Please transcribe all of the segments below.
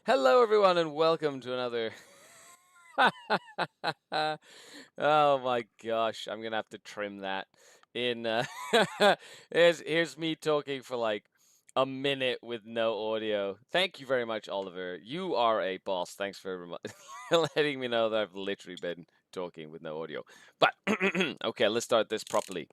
Hello, everyone, and welcome to another. Oh my gosh, I'm gonna have to trim that. In here's me talking for like a minute with no audio. Thank you very much, Oliver. You are a boss. Thanks for letting me know that I've literally been talking with no audio. But okay, let's start this properly.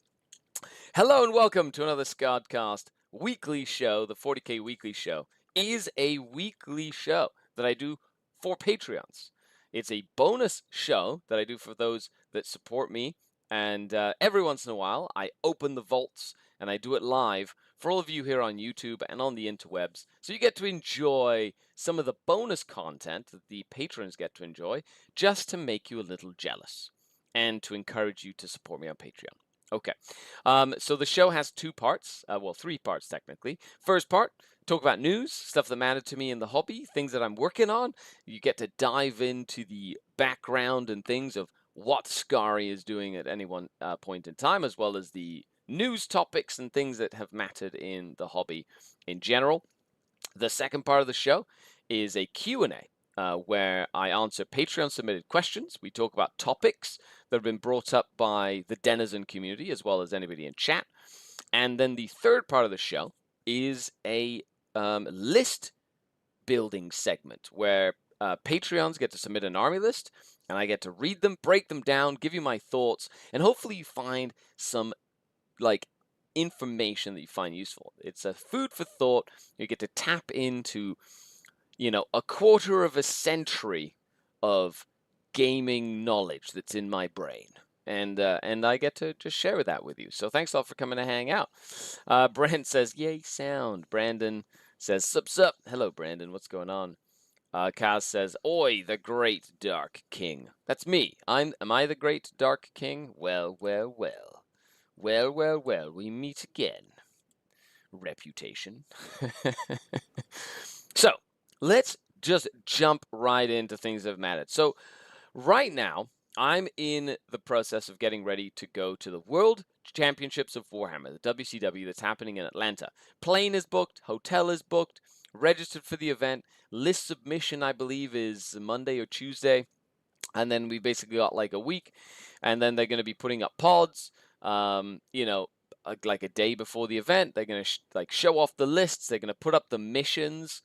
Hello and welcome to another Skaredcast weekly show. The 40K weekly show is a weekly show that I do for Patreons. It's a bonus show that I do for those that support me. And every once in a while, I open the vaults and I do it live for all of you here on YouTube and on the interwebs. So you get to enjoy some of the bonus content that the patrons get to enjoy just to make you a little jealous and to encourage you to support me on Patreon. Okay. So the show has two parts. Well, three parts technically. First part, talk about news, stuff that mattered to me in the hobby, things that I'm working on. You get to dive into the background and things of what Skari is doing at any one point in time, as well as the news topics and things that have mattered in the hobby in general. The second part of the show is a Q&A. Where I answer Patreon submitted questions. We talk about topics that have been brought up by the Denizen community as well as anybody in chat. And then the third part of the show is a list building segment where Patreons get to submit an army list and I get to read them, break them down, give you my thoughts, and hopefully you find some like information that you find useful. It's a food for thought. You get to tap into a quarter of a century of gaming knowledge that's in my brain. And I get to just share that with you. So thanks all for coming to hang out. Brent says, yay, sound. Brandon says, sup. Hello, Brandon. What's going on? Kaz says, oi, the great Dark King. That's me. Am I the great Dark King? Well. Well, we meet again. Reputation. So, let's just jump right into things that have mattered. So, right now, I'm in the process of getting ready to go to the World Championships of Warhammer, the WCW, that's happening in Atlanta. Plane is booked, hotel is booked, registered for the event. List submission, I believe, is Monday or Tuesday. And then we basically got like a week, and then they're going to be putting up pods. Like a day before the event, they're going to show off the lists. They're going to put up the missions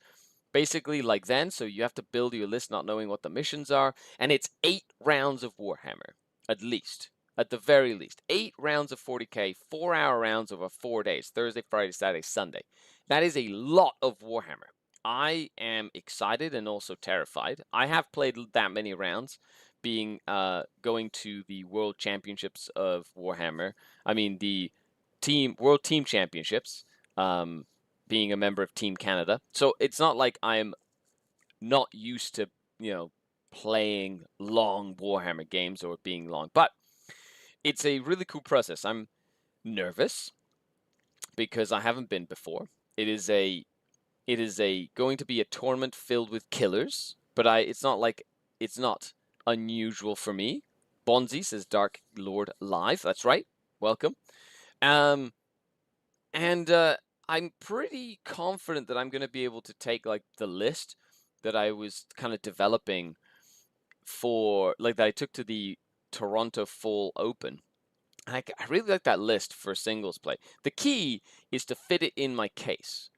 basically like then, so you have to build your list not knowing what the missions are, and it's 8 rounds of Warhammer, at the very least. 8 rounds of 40k, 4-hour rounds over 4 days, Thursday, Friday, Saturday, Sunday. That is a lot of Warhammer. I am excited and also terrified. I have played that many rounds, being going to the World Championships of Warhammer. I mean the World Team Championships. Being a member of Team Canada. So it's not like I'm not used to, playing long Warhammer games or being long, but it's a really cool process. I'm nervous because I haven't been before. It is going to be a tournament filled with killers, but it's not unusual for me. Bonzi says Dark Lord live. That's right. Welcome. And I'm pretty confident that I'm going to be able to take like the list that I was kind of developing for that I took to the Toronto Fall Open. And I really like that list for singles play. The key is to fit it in my case.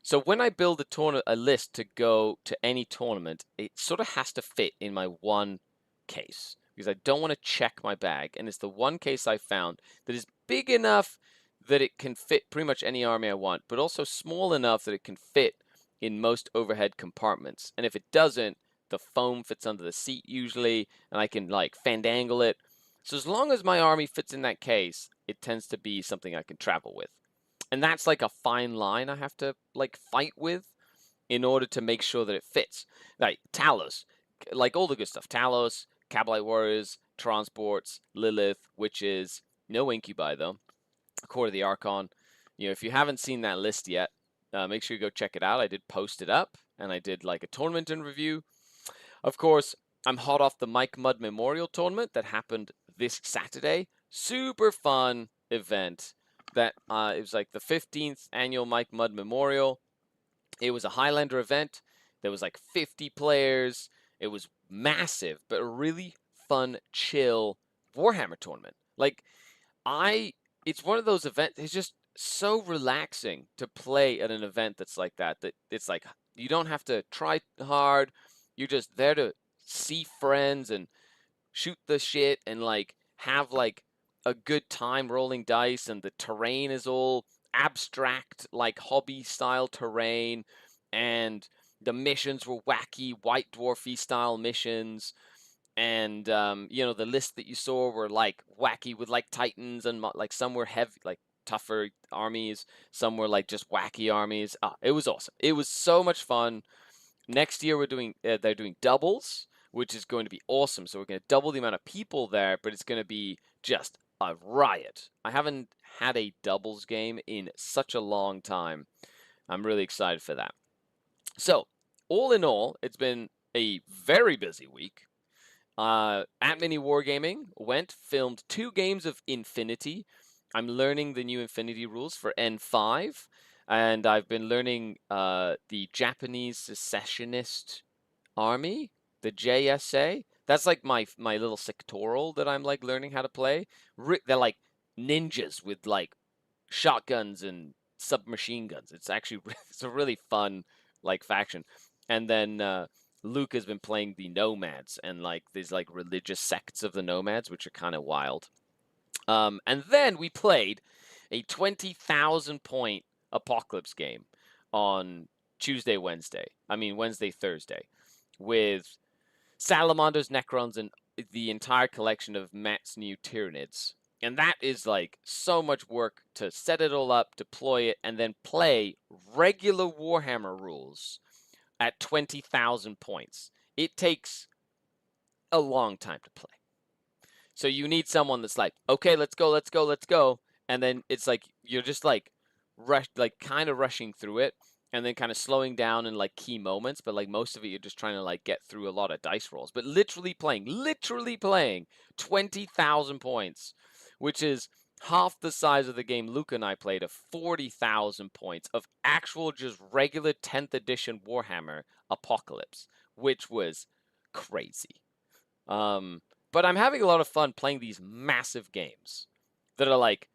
So when I build a list to go to any tournament, it sort of has to fit in my one case because I don't want to check my bag, and it's the one case I found that is big enough that it can fit pretty much any army I want, but also small enough that it can fit in most overhead compartments. And if it doesn't, the foam fits under the seat usually, and I can like fandangle it. So as long as my army fits in that case, it tends to be something I can travel with. And that's like a fine line I have to like fight with in order to make sure that it fits. Like Talos, like all the good stuff. Talos, Kabalite Warriors, Transports, Lilith, Witches, no Incubi though. Core of the Archon. If you haven't seen that list yet, make sure you go check it out. I did post it up, and I did like a tournament in review. Of course, I'm hot off the Mike Mudd Memorial Tournament that happened this Saturday. Super fun event. That it was like the 15th annual Mike Mudd Memorial. It was a Highlander event. There was like 50 players. It was massive, but a really fun, chill Warhammer tournament. Like it's one of those events. It's just so relaxing to play at an event that's like that. That it's like you don't have to try hard. You're just there to see friends and shoot the shit and like have like a good time rolling dice, and the terrain is all abstract like hobby style terrain, and the missions were wacky white dwarfy style missions, and the list that you saw were like wacky with like titans, and like some were heavy like tougher armies, some were like just wacky armies. It was awesome. It was so much fun. Next year they're doing doubles, which is going to be awesome. So we're going to double the amount of people there, but it's going to be just a riot. I haven't had a doubles game in such a long time. I'm really excited for that. So, all in all, it's been a very busy week. At Mini Wargaming, filmed 2 games of Infinity. I'm learning the new Infinity rules for N5, and I've been learning the Japanese Secessionist Army, the JSA. That's like my little sectoral that I'm like learning how to play. They're like ninjas with like shotguns and submachine guns. It's actually it's a really fun like faction. And then Luke has been playing the Nomads and like these like religious sects of the Nomads, which are kind of wild. And then we played a 20,000 point Apocalypse game on Wednesday, Thursday, with Salamanders, Necrons, and the entire collection of Matt's new Tyranids. And that is like so much work to set it all up, deploy it, and then play regular Warhammer rules at 20,000 points. It takes a long time to play. So you need someone that's like, okay, let's go, let's go, let's go. And then it's like you're just like kind of rushing through it, and then kind of slowing down in like key moments, but like most of it you're just trying to like get through a lot of dice rolls. But literally playing 20,000 points, which is half the size of the game Luke and I played of 40,000 points of actual just regular 10th edition Warhammer Apocalypse, which was crazy. But I'm having a lot of fun playing these massive games that are like,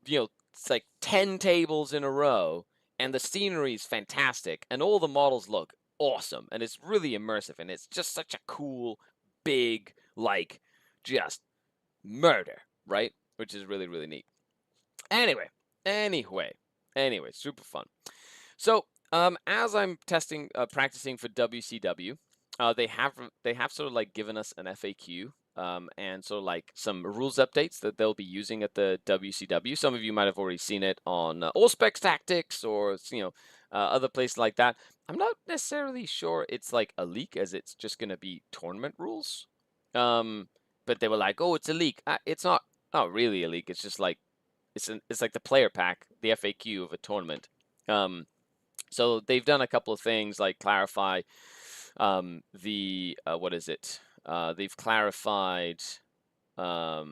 it's like 10 tables in a row, and the scenery is fantastic, and all the models look awesome, and it's really immersive, and it's just such a cool, big, like, just murder, right? Which is really, really neat. Anyway, super fun. So, as I'm practicing for WCW, they have sort of like given us an FAQ, and sort of like some rules updates that they'll be using at the WCW. Some of you might have already seen it on All Specs Tactics or other places like that. I'm not necessarily sure it's like a leak, as it's just going to be tournament rules. But they were like, oh, it's a leak. It's not really a leak. It's just like it's like the player pack, the FAQ of a tournament. So they've done a couple of things like clarify what is it? They've clarified, there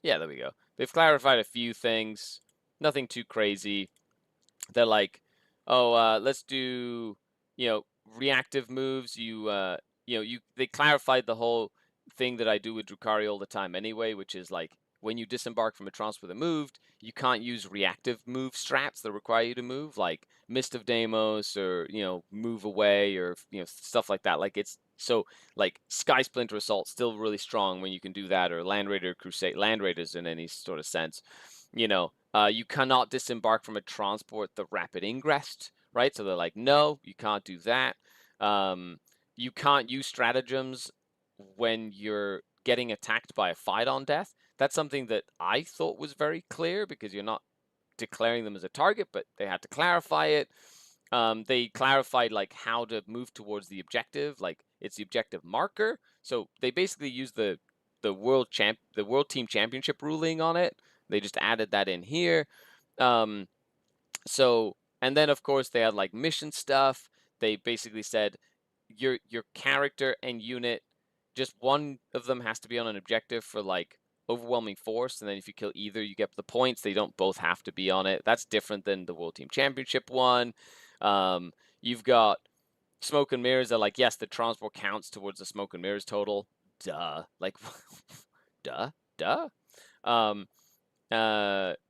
we go. They've clarified a few things, nothing too crazy. They're like, oh, let's do, reactive moves. They clarified the whole thing that I do with Drukhari all the time anyway, which is like, when you disembark from a transport that moved, you can't use reactive move strats that require you to move, like Mist of Deimos or, move away or, stuff like that. Like it's so like Sky Splinter Assault still really strong when you can do that, or Land Raider Crusade, Land Raiders in any sort of sense. You cannot disembark from a transport the rapid ingress, right? So they're like, no, you can't do that. You can't use stratagems when you're getting attacked by a fight on death. That's something that I thought was very clear, because you're not declaring them as a target, but they had to clarify it. They clarified like how to move towards the objective, like it's the objective marker. So they basically used the world team championship ruling on it. They just added that in here. And then of course they had like mission stuff. They basically said your character and unit, just one of them has to be on an objective for like overwhelming force, and then if you kill either, you get the points. They don't both have to be on it. That's different than the World Team Championship one. You've got smoke and mirrors are like, yes, the transport counts towards the smoke and mirrors total. Duh. Like, duh. Um,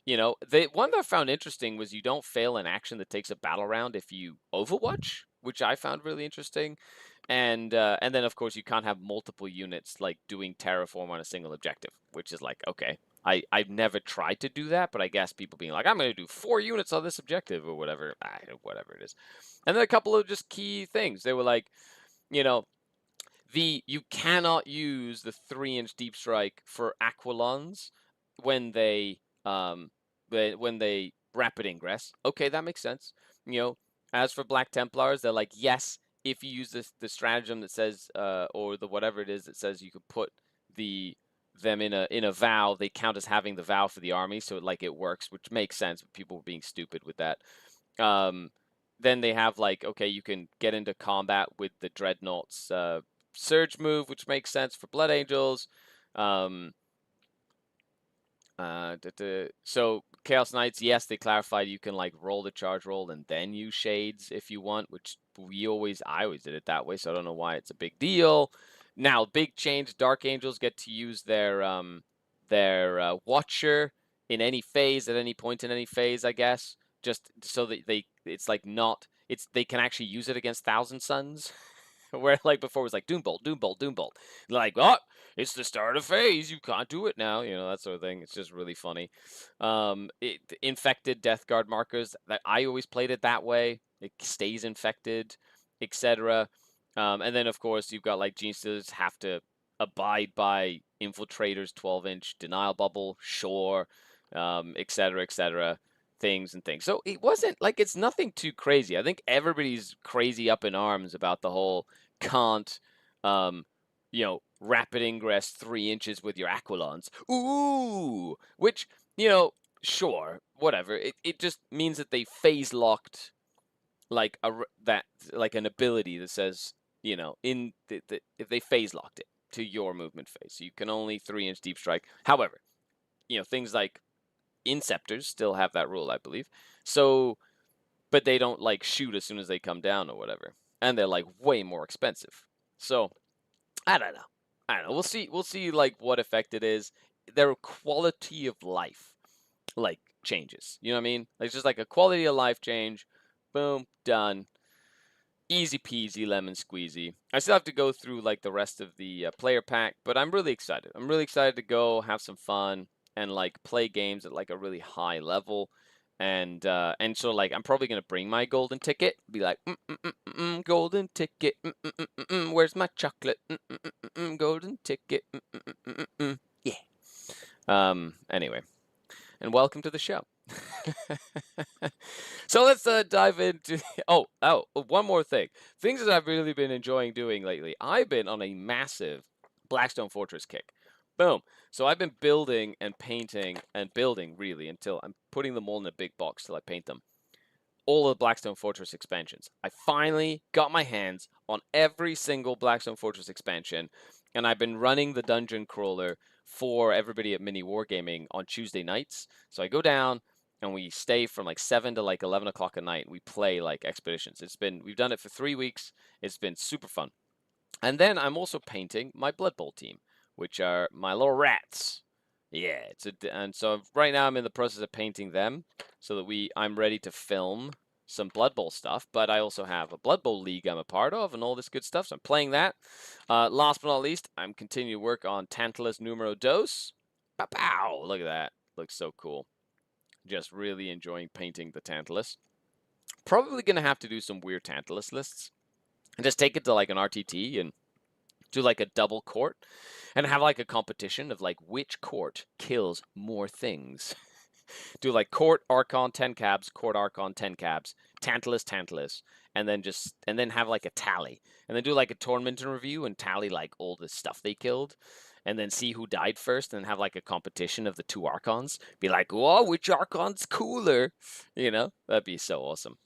you know, the one that I found interesting was you don't fail an action that takes a battle round if you overwatch, which I found really interesting. And then of course you can't have multiple units like doing terraform on a single objective, which is like, okay. I've never tried to do that, but I guess people being like, I'm going to do 4 units on this objective or whatever, whatever it is. And then a couple of just key things. They were like, you know, you cannot use the 3-inch deep strike for aquilons when they rapid ingress. Okay, that makes sense. You know, as for Black Templars, they're like, yes, if you use the stratagem that says or the whatever it is that says you could put them in a vow, they count as having the vow for the army, so like it works, which makes sense. But people were being stupid with that. Then they have like, okay, you can get into combat with the Dreadnought's surge move, which makes sense for Blood Angels. So Chaos Knights, yes, they clarified you can like roll the charge roll and then use shades if you want, which I always did it that way, so I don't know why it's a big deal. Now, big change, Dark Angels get to use their Watcher in any phase at any point in any phase, I guess, just so that they can actually use it against Thousand Suns. Where like before it was like Doombolt, Doombolt, Doombolt. Like, oh, it's the start of phase. You can't do it now. You know, that sort of thing. It's just really funny. Infected Death Guard markers. That I always played it that way. It stays infected, etc. And then of course you've got like Geniuses have to abide by Infiltrator's 12-inch denial bubble, sure, etc., etc. Things. So it wasn't like it's nothing too crazy. I think everybody's crazy up in arms about the whole can't, rapid ingress 3 inches with your aquilons. Ooh, which sure, whatever. It just means that they phase locked like an ability that says if they phase locked it to your movement phase, so you can only 3-inch deep strike. However, things like Inceptors still have that rule, I believe. So, but they don't like shoot as soon as they come down or whatever, and they're like way more expensive. So, I don't know. We'll see like what effect it is. Their quality of life like changes. You know what I mean? Like it's just like a quality of life change. Boom, done. Easy peasy, lemon squeezy. I still have to go through like the rest of the player pack, but I'm really excited. I'm really excited to go have some fun and like play games at like a really high level. And so like I'm probably gonna bring my golden ticket. Be like, golden ticket. Where's my chocolate? Golden ticket. Yeah. Anyway, and welcome to the show. So let's dive into. Oh, one more thing. Things that I've really been enjoying doing lately. I've been on a massive Blackstone Fortress kick. Boom. So I've been building and painting and building really until I'm putting them all in a big box till I paint them. All of the Blackstone Fortress expansions. I finally got my hands on every single Blackstone Fortress expansion, and I've been running the dungeon crawler for everybody at Mini Wargaming on Tuesday nights. So I go down and we stay from like 7 to like 11 o'clock at night. We play like expeditions. We've done it for 3 weeks. It's been super fun. And then I'm also painting my Blood Bowl team, which are my little rats. Yeah, and so right now I'm in the process of painting them so that I'm ready to film some Blood Bowl stuff, but I also have a Blood Bowl league I'm a part of and all this good stuff, so I'm playing that. Last but not least, I'm continuing to work on Tantalus Numero Dos. Pow! Look at that. Looks so cool. Just really enjoying painting the Tantalus. Probably going to have to do some weird Tantalus lists and just take it to like an RTT and do like a double court and have like a competition of like which court kills more things. Do like court Archon 10 cabs, court Archon 10 cabs, Tantalus, and then have like a tally. And then do like a tournament review and tally like all the stuff they killed. And then see who died first and have like a competition of the two Archons. Be like, whoa, which Archon's cooler? That'd be so awesome.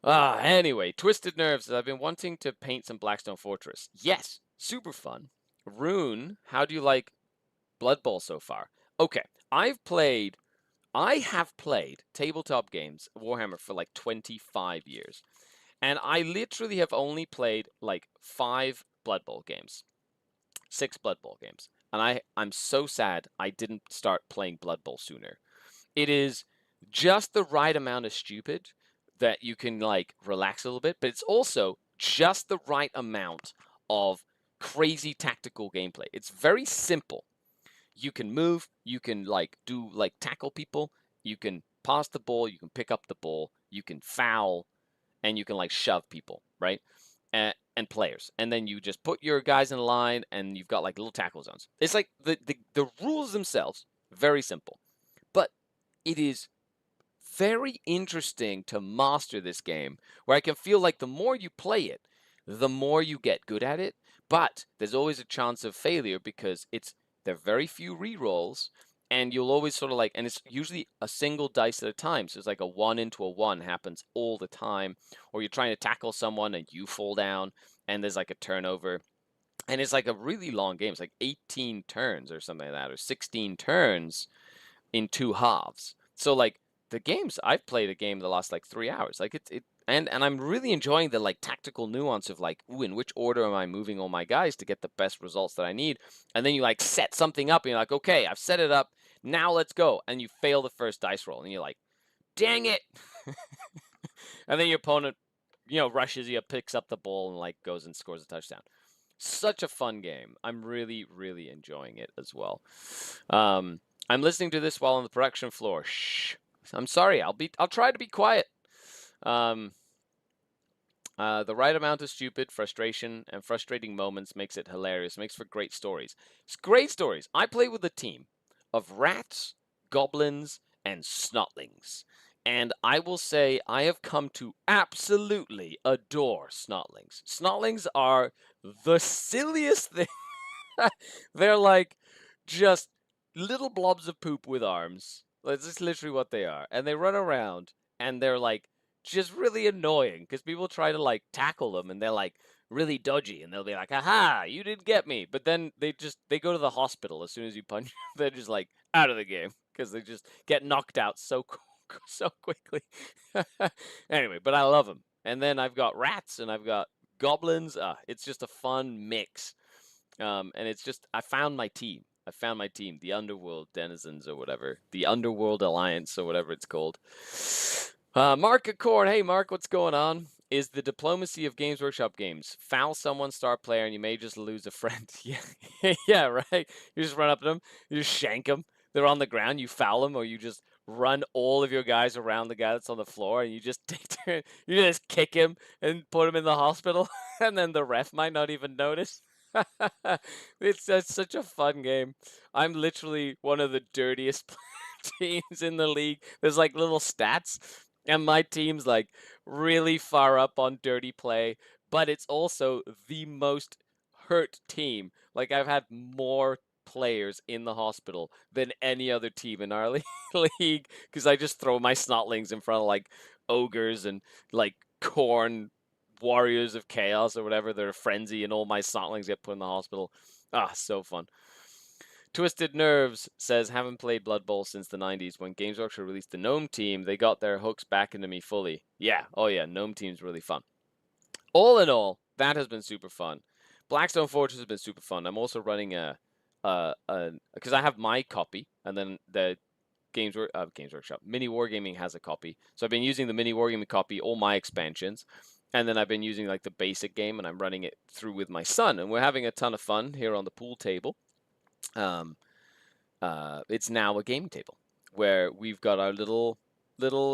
Anyway, Twisted Nerves. I've been wanting to paint some Blackstone Fortress. Yes, super fun. Rune, how do you like Blood Bowl so far? Okay, I have played tabletop games, Warhammer, for like 25 years. And I literally have only played like 5 Blood Bowl games, 6 Blood Bowl games. And I'm so sad I didn't start playing Blood Bowl sooner. It is just the right amount of stupid that you can like relax a little bit, but it's also just the right amount of crazy tactical gameplay. It's very simple. You can move, you can like do like tackle people, you can pass the ball, you can pick up the ball, you can foul, and you can like shove people, right? And players. And then you just put your guys in a line and you've got like little tackle zones. It's like the rules themselves, very simple. But it is very interesting to master this game where I can feel like the more you play it, the more you get good at it. But there's always a chance of failure because there are very few rerolls, and you'll always sort of like, and it's usually a single dice at a time. So it's like a 1 into a 1 happens all the time, or you're trying to tackle someone and you fall down, and there's like a turnover. And it's like a really long game. It's like 18 turns or something like that, or 16 turns in 2 halves. So like the games I've played a game that lasts like 3 hours. Like and I'm really enjoying the like tactical nuance of like, ooh, in which order am I moving all my guys to get the best results that I need? And then you like set something up and you're like, okay, I've set it up. Now let's go. And you fail the first dice roll and you're like, dang it. And then your opponent, rushes you, picks up the ball and like goes and scores a touchdown. Such a fun game. I'm really, really enjoying it as well. I'm listening to this while on the production floor. Shh. I'm sorry. I'll try to be quiet. The right amount of stupid, frustration, and frustrating moments makes it hilarious. Makes for great stories. It's great stories. I play with a team of rats, goblins, and snotlings. And I will say I have come to absolutely adore snotlings. Snotlings are the silliest thing. They're like just little blobs of poop with arms. That's just literally what they are. And they run around and they're like just really annoying because people try to like tackle them and they're like really dodgy and they'll be like, "Aha, you didn't get me." But then they go to the hospital as soon as you punch them. They're just like out of the game because they just get knocked out so quickly. Anyway, but I love them. And then I've got rats and I've got goblins. It's just a fun mix. And it's just, I found my team. The Underworld Denizens or whatever, the Underworld Alliance or whatever it's called. Mark Acorn, hey Mark, what's going on? Is the diplomacy of Games Workshop games. Foul someone, star player, and you may just lose a friend. Yeah, yeah, right? You just run up to them, you just shank them. They're on the ground, you foul them, or you just run all of your guys around the guy that's on the floor, and you just you just kick him and put him in the hospital, and then the ref might not even notice. It's such a fun game. I'm literally one of the dirtiest teams in the league. There's like little stats, and my team's like really far up on dirty play, but it's also the most hurt team. Like I've had more players in the hospital than any other team in our league because I just throw my snotlings in front of like ogres and like corn warriors of chaos or whatever. They're a frenzy and all my snotlings get put in the hospital. So fun. Twisted Nerves says, haven't played Blood Bowl since the 90s. When Games Workshop released the Gnome team, they got their hooks back into me fully. Yeah, oh yeah, Gnome team's really fun. All in all, that has been super fun. Blackstone Fortress has been super fun. I'm also running because I have my copy, and then the Games Workshop Mini Wargaming has a copy. So I've been using the Mini Wargaming copy, all my expansions, and then I've been using like the basic game, and I'm running it through with my son, and we're having a ton of fun here on the pool table. It's now a game table where we've got our little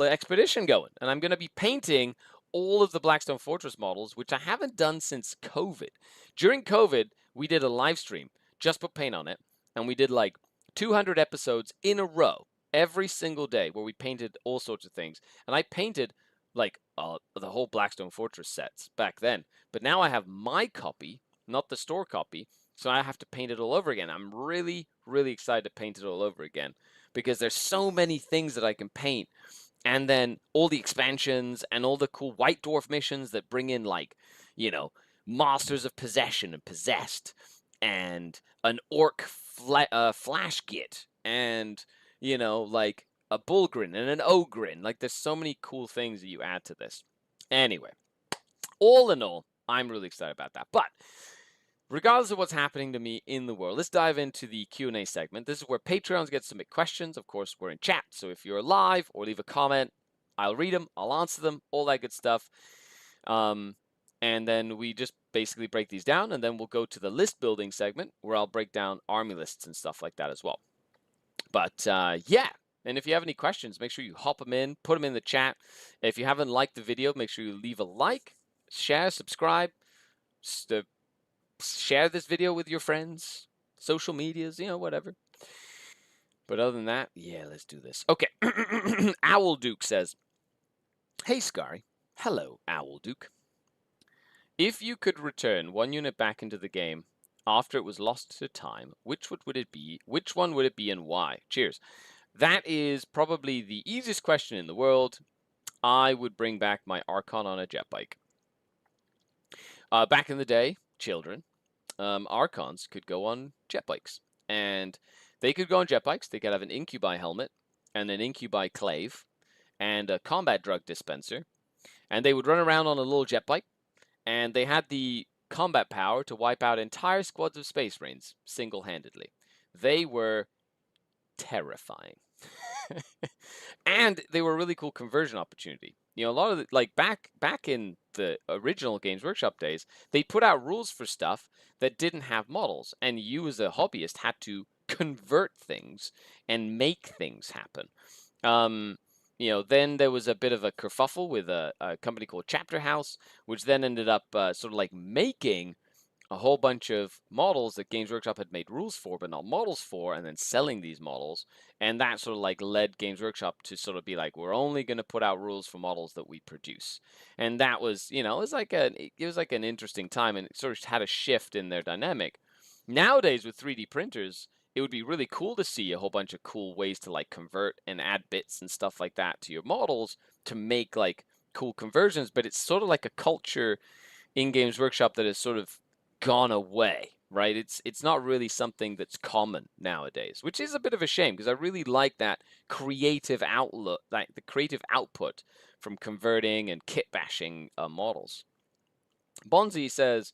expedition going, and I'm going to be painting all of the Blackstone Fortress models, which I haven't done since COVID. During COVID, we did a live stream, just put paint on it, and we did like 200 episodes in a row every single day where we painted all sorts of things. And I painted like the whole Blackstone Fortress sets back then. But now I have my copy, not the store copy, so I have to paint it all over again. I'm really, really excited to paint it all over again because there's so many things that I can paint. And then all the expansions and all the cool White Dwarf missions that bring in like, Masters of Possession and Possessed and an Ork flash git and, like a Bullgrin and an Ogrin. Like there's so many cool things that you add to this. Anyway, all in all, I'm really excited about that. But regardless of what's happening to me in the world, let's dive into the Q&A segment. This is where Patreons get to submit questions. Of course, we're in chat, so if you're live or leave a comment, I'll read them, I'll answer them, all that good stuff. And then we just basically break these down, and then we'll go to the list building segment where I'll break down army lists and stuff like that as well. But yeah, and if you have any questions, make sure you hop them in, put them in the chat. If you haven't liked the video, make sure you leave a like, share, subscribe, share this video with your friends, social medias, whatever. But other than that, yeah, let's do this. Okay, Owl Duke says, "Hey, Scary." Hello, Owl Duke. "If you could return one unit back into the game after it was lost to time, which one would it be? Which one would it be and why? Cheers." That is probably the easiest question in the world. I would bring back my Archon on a jet bike. Back in the day, children, Archons could go on jet bikes. And they could go on jet bikes. They could have an Incubi helmet and an Incubi clave and a combat drug dispenser. And they would run around on a little jet bike. And they had the combat power to wipe out entire squads of Space Marines single-handedly. They were terrifying. And they were a really cool conversion opportunity. A lot of back in the original Games Workshop days, they put out rules for stuff that didn't have models, and you as a hobbyist had to convert things and make things happen. Then there was a bit of a kerfuffle with a company called Chapter House, which then ended up sort of like making a whole bunch of models that Games Workshop had made rules for, but not models for, and then selling these models. And that sort of like led Games Workshop to sort of be like, we're only going to put out rules for models that we produce. And that was, it was like an interesting time, and it sort of had a shift in their dynamic. Nowadays with 3D printers, it would be really cool to see a whole bunch of cool ways to like convert and add bits and stuff like that to your models to make like cool conversions, but it's sort of like a culture in Games Workshop that has sort of gone away, right? It's not really something that's common nowadays, which is a bit of a shame because I really like that creative outlook, like the creative output from converting and kit bashing models. Bonzi says,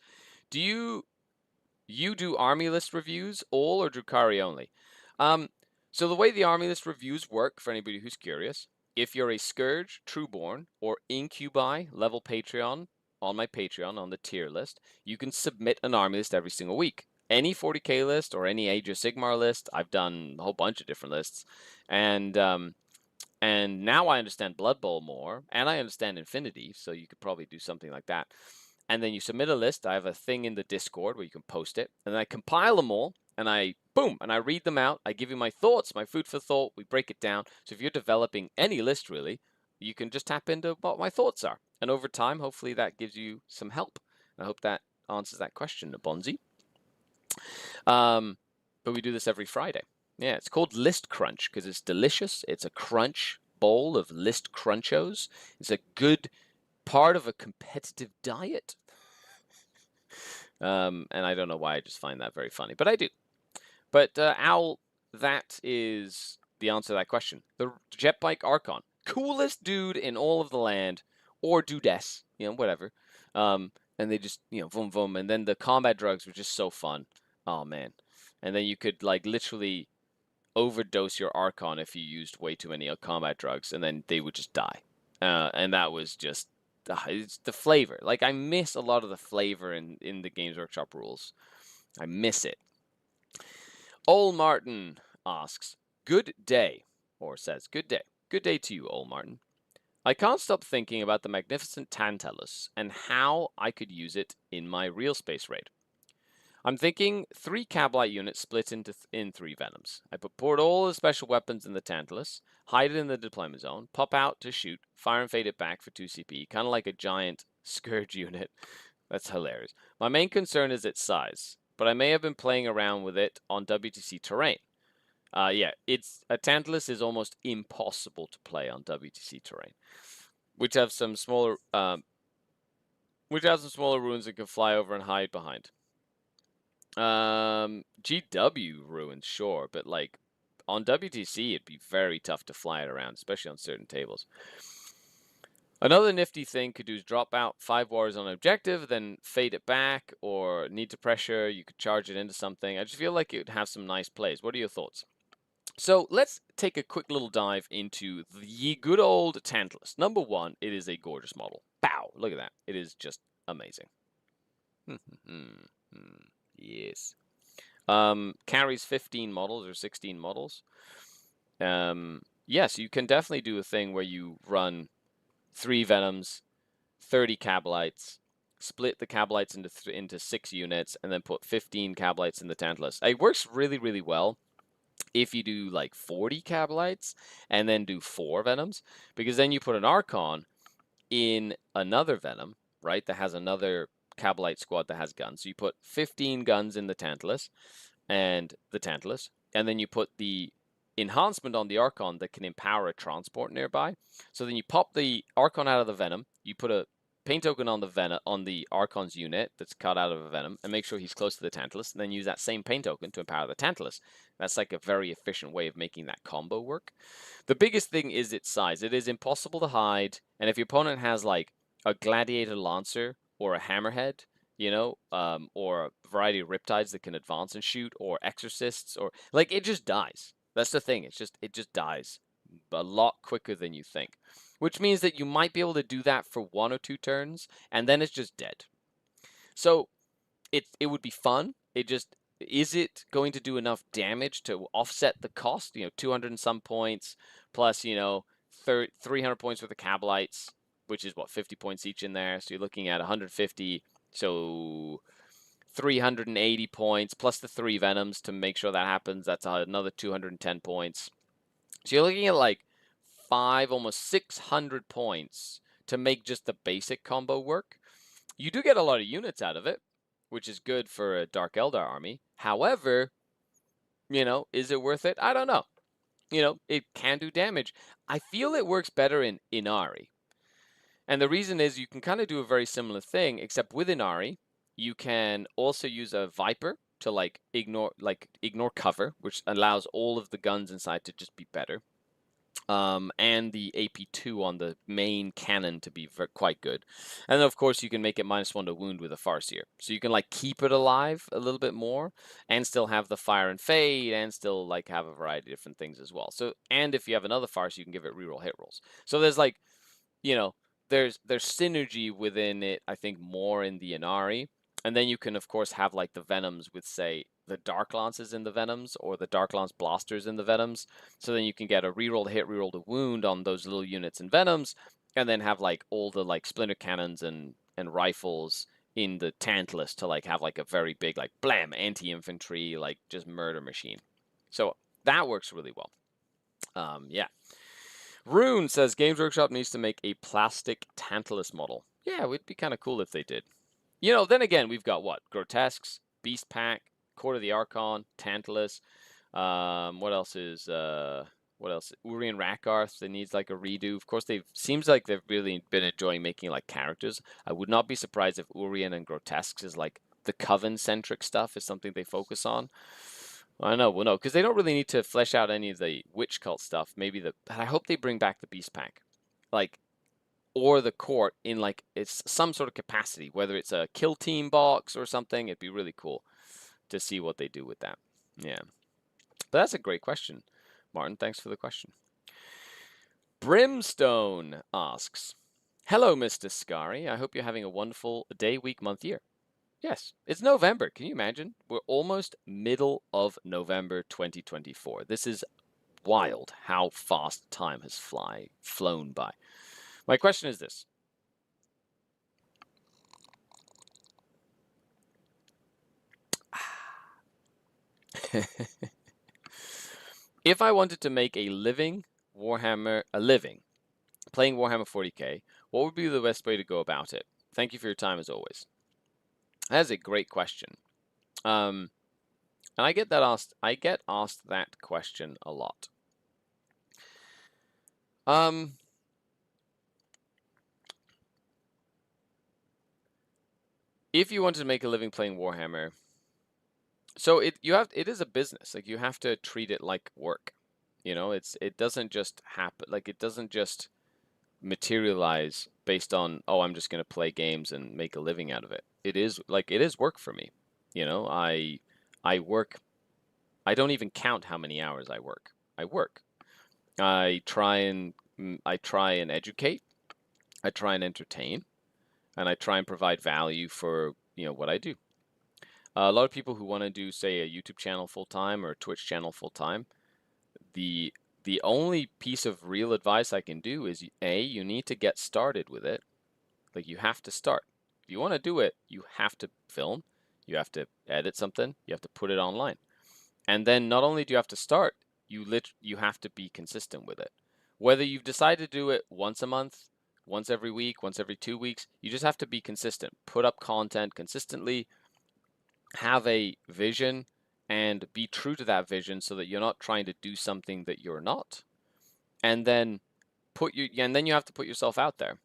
"Do you do army list reviews, all or Drukhari only?" So the way the army list reviews work, for anybody who's curious, if you're a Scourge, Trueborn, or Incubi level Patreon, on my Patreon on the tier list, you can submit an army list every single week. Any 40k list or any Age of Sigmar list. I've done a whole bunch of different lists, and now I understand Blood Bowl more, and I understand Infinity, so you could probably do something like that. And then you submit a list. I have a thing in the Discord where you can post it, and then I compile them all, and I read them out. I give you my thoughts, my food for thought. We break it down. So if you're developing any list, really, you can just tap into what my thoughts are. And over time, hopefully that gives you some help. I hope that answers that question, Bonzi. But we do this every Friday. Yeah, it's called List Crunch because it's delicious. It's a crunch bowl of List Crunchos. It's a good part of a competitive diet. And I don't know why, I just find that very funny, but I do. But Owl, that is the answer to that question. The jet bike Archon, coolest dude in all of the land, or dudess, whatever. And they just, vroom vroom. And then the combat drugs were just so fun. Oh man. And then you could like literally overdose your Archon if you used way too many combat drugs, and then they would just die. And that was just it's the flavor. Like I miss a lot of the flavor in the Games Workshop rules. I miss it. Ol Martin asks, "Good day," or says, "Good day. Good day to you, Ol Martin. I can't stop thinking about the magnificent Tantalus and how I could use it in my real space raid. I'm thinking 3 Cablite units split in 3 Venoms. I put all the special weapons in the Tantalus, hide it in the deployment zone, pop out to shoot, fire and fade it back for 2 CP, kind of like a giant Scourge unit." That's hilarious. "My main concern is its size, but I may have been playing around with it on WTC terrain." Yeah, a Tantalus is almost impossible to play on WTC terrain, which have some smaller ruins that can fly over and hide behind. GW ruins, sure, but like on WTC, it'd be very tough to fly it around, especially on certain tables. Another nifty thing could do is drop out 5 wars on objective, then fade it back, or need to pressure, you could charge it into something. I just feel like it would have some nice plays. What are your thoughts? So let's take a quick little dive into the good old Tantalus. Number one, it is a gorgeous model. Bow! Look at that. It is just amazing. Yes. Carries 15 models or 16 models. Yes, you can definitely do a thing where you run 3 Venoms, 30 Cabalites, split the Cabalites into 6 units, and then put 15 Cabalites in the Tantalus. It works really, really well if you do like 40 Cabalites and then do 4 Venoms, because then you put an Archon in another Venom, right, that has another Cabalite squad that has guns. So you put 15 guns in the Tantalus, and then you put the enhancement on the Archon that can empower a transport nearby. So then you pop the Archon out of the Venom, you put a paint token on the Archon's unit that's cut out of a Venom, and make sure he's close to the Tantalus, and then use that same paint token to empower the Tantalus. That's like a very efficient way of making that combo work. The biggest thing is its size. It is impossible to hide, and if your opponent has like a Gladiator Lancer or a Hammerhead, or a variety of Riptides that can advance and shoot, or Exorcists, or like it just dies. That's the thing. It just dies a lot quicker than you think, which means that you might be able to do that for 1 or 2 turns, and then it's just dead. So it would be fun. Is it going to do enough damage to offset the cost? 200 and some points plus 300 points worth of Cabalites, which is what, 50 points each in there. So you're looking at 150. So 380 points plus the 3 Venoms to make sure that happens. That's another 210 points. So you're looking at like 5, almost 600 points to make just the basic combo work. You do get a lot of units out of it, which is good for a Dark Eldar army. However, is it worth it? I don't know. It can do damage. I feel it works better in Inari. And the reason is you can kind of do a very similar thing, except with Inari, you can also use a Viper to ignore cover, which allows all of the guns inside to just be better. And the AP2 on the main cannon to be quite good. And then, of course, you can make it -1 to wound with a Farseer. So you can keep it alive a little bit more and still have the fire and fade and still have a variety of different things as well. So, and if you have another Farseer, you can give it reroll hit rolls. So there's there's synergy within it, I think, more in the Inari. And then you can, of course, have the Venoms with, say, the Dark Lances in the Venoms or the Dark Lance Blasters in the Venoms. So then you can get a reroll to hit, reroll to wound on those little units in Venoms, and then have all the Splinter Cannons and rifles in the Tantalus to have a very big blam anti-infantry just murder machine. So that works really well. Yeah. Rune says Games Workshop needs to make a plastic Tantalus model. Yeah, it would be kind of cool if they did. Then again, we've got what? Grotesques, Beast Pack, Court of the Archon, Tantalus. What else? Urian Rakarth that needs a redo. Of course, seems like they've really been enjoying making characters. I would not be surprised if Urian and Grotesques is the Coven-centric stuff is something they focus on. I know, well, no, because they don't really need to flesh out any of the witch cult stuff. I hope they bring back the Beast Pack, or the court in it's some sort of capacity, whether it's a kill team box or something. It'd be really cool to see what they do with that. Yeah, but that's a great question, Martin. Thanks for the question. Brimstone asks, "Hello, Mr. Scary. I hope you're having a wonderful day, week, month, year." Yes, it's November. Can you imagine? We're almost middle of November 2024. This is wild how fast time has flown by. My question is this. If I wanted to make a living playing Warhammer 40k, what would be the best way to go about it? Thank you for your time as always. That's a great question. And I get asked that question a lot. If you wanted to make a living playing Warhammer, so it is a business. You have to treat it like work. It doesn't just happen. It doesn't just materialize based on, oh, I'm just going to play games and make a living out of it. It is work for me. You know, I work. I don't even count how many hours I work. I work. I try and educate. I try and entertain, and I try and provide value for, what I do. A lot of people who want to do, say, a YouTube channel full time or a Twitch channel full time, the the only piece of real advice I can do is, you need to get started with it. Like, you have to start. If you want to do it, you have to film, you have to edit something, you have to put it online. And then not only do you have to start, you have to be consistent with it. Whether you've decided to do it once a month, once every week, once every 2 weeks, you just have to be consistent. Put up content consistently, have a vision, and be true to that vision so that you're not trying to do something that you're not. And then you have to put yourself out there.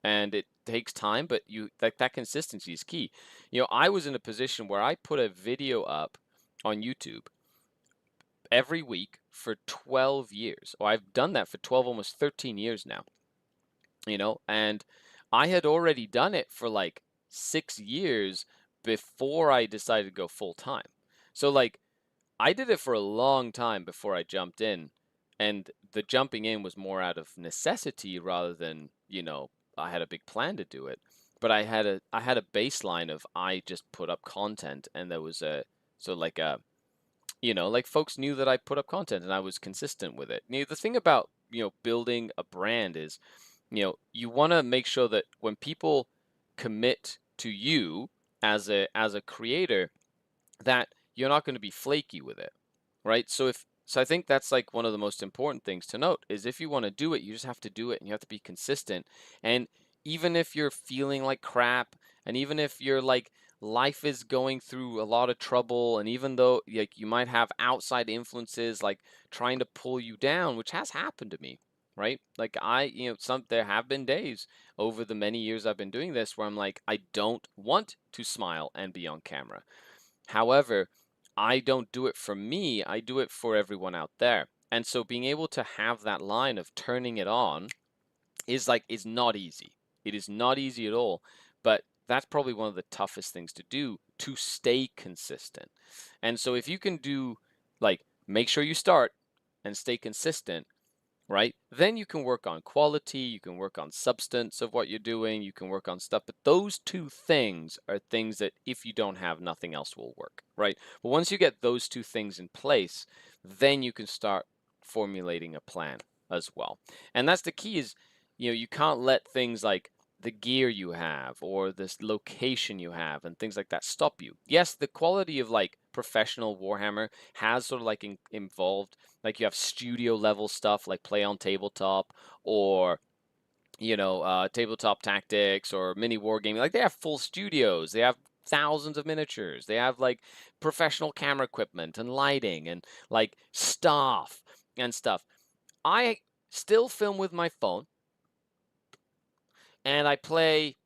And it takes time, but that consistency is key. I was in a position where I put a video up on YouTube every week for 12 years. Or I've done that for 12, almost 13 years now. And I had already done it for like 6 years before I decided to go full time. So like I did it for a long time before I jumped in, and the jumping in was more out of necessity rather than, I had a big plan to do it. But I had a baseline of, I just put up content, and there was like folks knew that I put up content and I was consistent with it. The thing about, building a brand is, you want to make sure that when people commit to you as a creator, that you're not going to be flaky with it, right? So I think that's like one of the most important things to note is, if you want to do it, you just have to do it, and you have to be consistent. And even if you're feeling like crap, and even if you're like, life is going through a lot of trouble, and even though like you might have outside influences like trying to pull you down, which has happened to me, right? Like there have been days over the many years I've been doing this where I'm like, I don't want to smile and be on camera. However, I don't do it for me, I do it for everyone out there. And so being able to have that line of turning it on is not easy. It is not easy at all, but that's probably one of the toughest things to do, to stay consistent. And so if you can do, like, make sure you start and stay consistent, right? Then you can work on quality, you can work on substance of what you're doing, you can work on stuff. But those two things are things that, if you don't have, nothing else will work, right? But once you get those two things in place, then you can start formulating a plan as well. And that's the key is, you can't let things like the gear you have or this location you have and things like that stop you. Yes, the quality of like professional Warhammer has sort of like involved, like you have studio level stuff like Play on Tabletop, or Tabletop Tactics or Mini Wargaming. Like, they have full studios, they have thousands of miniatures, they have like professional camera equipment and lighting and like staff and stuff. I still film with my phone, and I play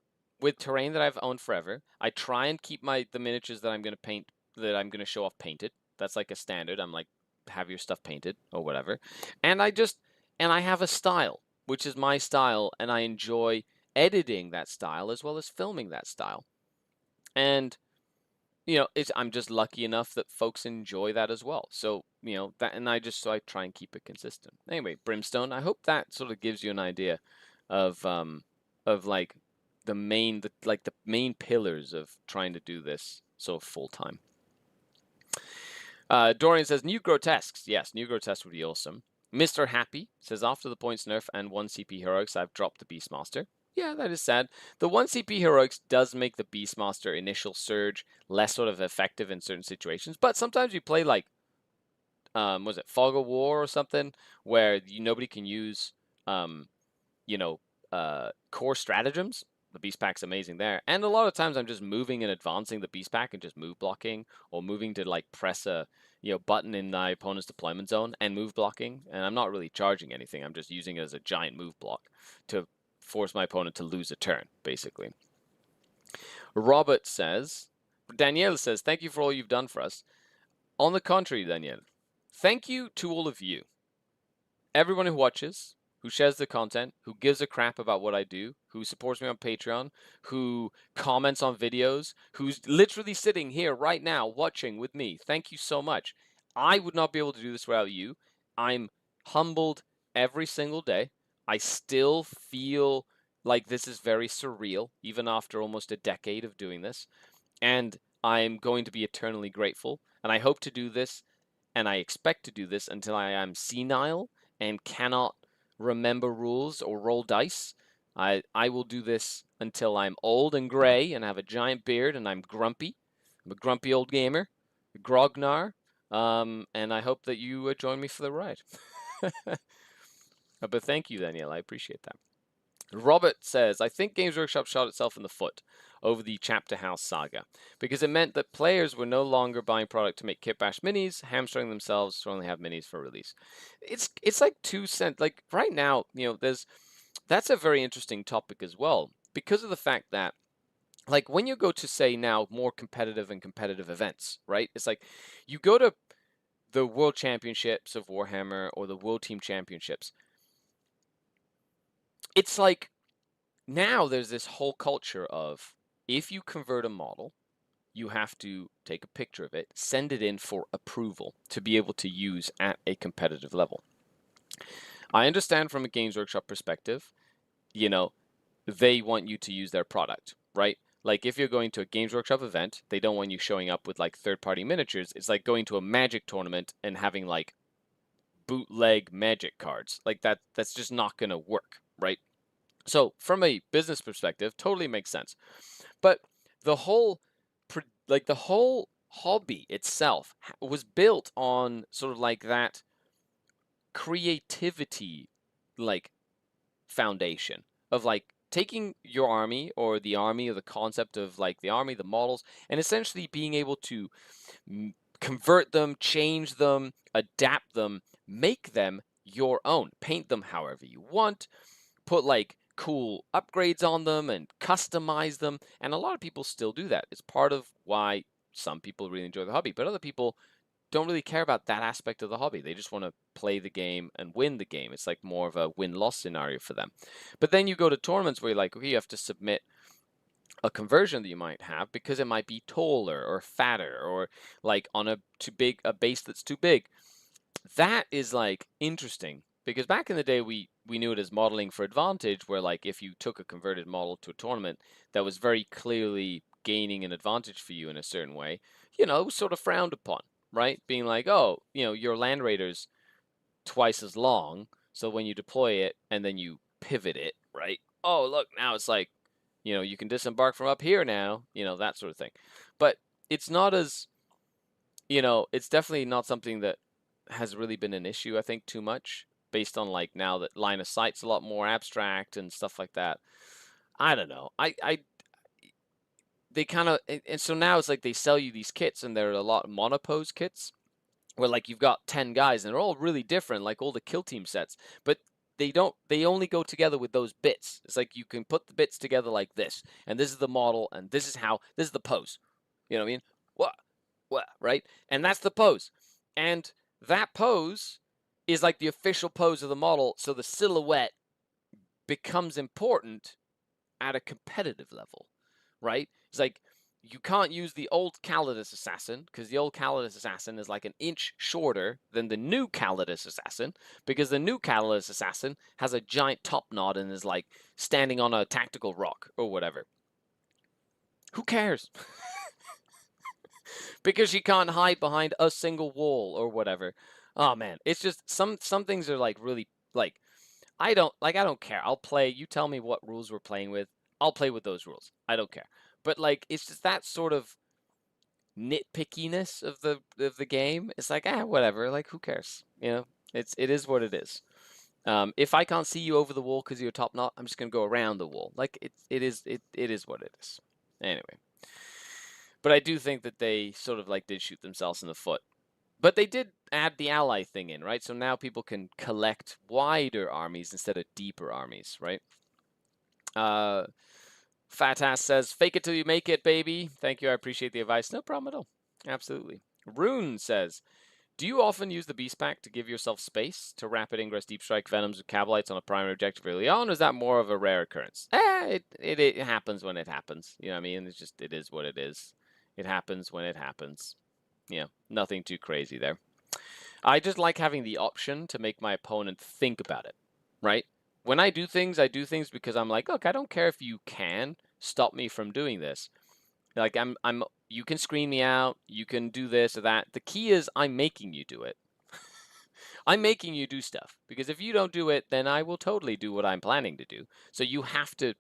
with terrain that I've owned forever. I try and keep the miniatures that I'm going to paint, that I'm going to show off, painted. That's like a standard. I'm like, have your stuff painted or whatever. And I have a style, which is my style, and I enjoy editing that style as well as filming that style. And I'm just lucky enough that folks enjoy that as well. So, so I try and keep it consistent. Anyway, Brimstone, I hope that sort of gives you an idea of like the main pillars of trying to do this so full time. Dorian says, new grotesques. Yes, new grotesques would be awesome. Mr. Happy says, after the points nerf and 1 CP heroics, I've dropped the Beastmaster. Yeah, that is sad. The 1 CP heroics does make the Beastmaster initial surge less sort of effective in certain situations, but sometimes you play like, was it Fog of War or something, where nobody can use, core stratagems. The beast pack's amazing there. And a lot of times I'm just moving and advancing the beast pack and just move blocking, or moving to like press a button in my opponent's deployment zone and move blocking. And I'm not really charging anything. I'm just using it as a giant move block to force my opponent to lose a turn, basically. Robert says, Danielle says, thank you for all you've done for us. On the contrary, Danielle, thank you to all of you. Everyone who watches, who shares the content, who gives a crap about what I do, who supports me on Patreon, who comments on videos, who's literally sitting here right now watching with me. Thank you so much. I would not be able to do this without you. I'm humbled every single day. I still feel like this is very surreal, even after almost a decade of doing this. And I'm going to be eternally grateful. And I hope to do this, and I expect to do this until I am senile and cannot remember rules or roll dice. I will do this until I'm old and gray and have a giant beard and I'm grumpy. I'm a grumpy old gamer, a grognar, and I hope that you join me for the ride. But thank you, Danielle. I appreciate that. Robert says, I think Games Workshop shot itself in the foot over the Chapter House saga because it meant that players were no longer buying product to make Kit Bash minis, hamstring themselves to only have minis for release. It's like 2 cents. Like right now, that's a very interesting topic as well because of the fact that like when you go to say now more competitive and competitive events, right? It's like you go to the World Championships of Warhammer or the World Team Championships. It's like now there's this whole culture of if you convert a model, you have to take a picture of it, send it in for approval to be able to use at a competitive level. I understand from a Games Workshop perspective, they want you to use their product, right? Like if you're going to a Games Workshop event, they don't want you showing up with like third-party miniatures. It's like going to a Magic tournament and having like bootleg Magic cards. Like that's just not going to work, right? So from a business perspective, totally makes sense. But the whole the whole hobby itself was built on sort of like that creativity like foundation of like taking your army or the army or the concept of like the army, the models, and essentially being able to convert them, change them, adapt them, make them your own, paint them however you want, put like cool upgrades on them and customize them. And a lot of people still do that. It's part of why some people really enjoy the hobby, but other people don't really care about that aspect of the hobby. They just want to play the game and win the game. It's like more of a win-loss scenario for them. But then you go to tournaments where you're like, okay, you have to submit a conversion that you might have because it might be taller or fatter or like on a base that's too big. That is like interesting because back in the day we knew it as modeling for advantage, where like if you took a converted model to a tournament that was very clearly gaining an advantage for you in a certain way, it was sort of frowned upon, right? Being like, oh, your Land Raider's twice as long, so when you deploy it and then you pivot it, right? Oh, look, now it's like, you can disembark from up here now, that sort of thing. But it's not as, it's definitely not something that has really been an issue, I think, too much, based on like now that line of sight's a lot more abstract and stuff like that. I don't know. They kind of, and so now it's like they sell you these kits and they're a lot of monopose kits where like you've got 10 guys and they're all really different, like all the kill team sets, but they only go together with those bits. It's like you can put the bits together like this, and this is the model, and this is the pose. You know what I mean? What, right? And that's the pose. And that pose is like the official pose of the model, so the silhouette becomes important at a competitive level, right? It's like you can't use the old Calidus assassin because the old Calidus assassin is like an inch shorter than the new Calidus assassin because the new Calidus assassin has a giant top knot and is like standing on a tactical rock or whatever. Who cares? Because she can't hide behind a single wall or whatever. Oh man, it's just some things are like really like I don't care. I'll play. You tell me what rules we're playing with. I'll play with those rules. I don't care. But like it's just that sort of nitpickiness of the game. It's like whatever. Like who cares? It is what it is. If I can't see you over the wall because you're top knot, I'm just gonna go around the wall. Like it is what it is. Anyway. But I do think that they sort of like did shoot themselves in the foot. But they did add the ally thing in, right? So now people can collect wider armies instead of deeper armies, right? Fatass says, fake it till you make it, baby. Thank you. I appreciate the advice. No problem at all. Absolutely. Rune says, Do you often use the Beast Pack to give yourself space to rapid ingress deep strike venoms with Kabalites on a primary objective early on, or is that more of a rare occurrence? It happens when it happens. You know what I mean? It is what it is. It happens when it happens. Nothing too crazy there. I just like having the option to make my opponent think about it, right? When I do things because I'm like, look, I don't care if you can stop me from doing this. Like you can screen me out, you can do this or that. The key is I'm making you do it. I'm making you do stuff because if you don't do it, then I will totally do what I'm planning to do. So you have to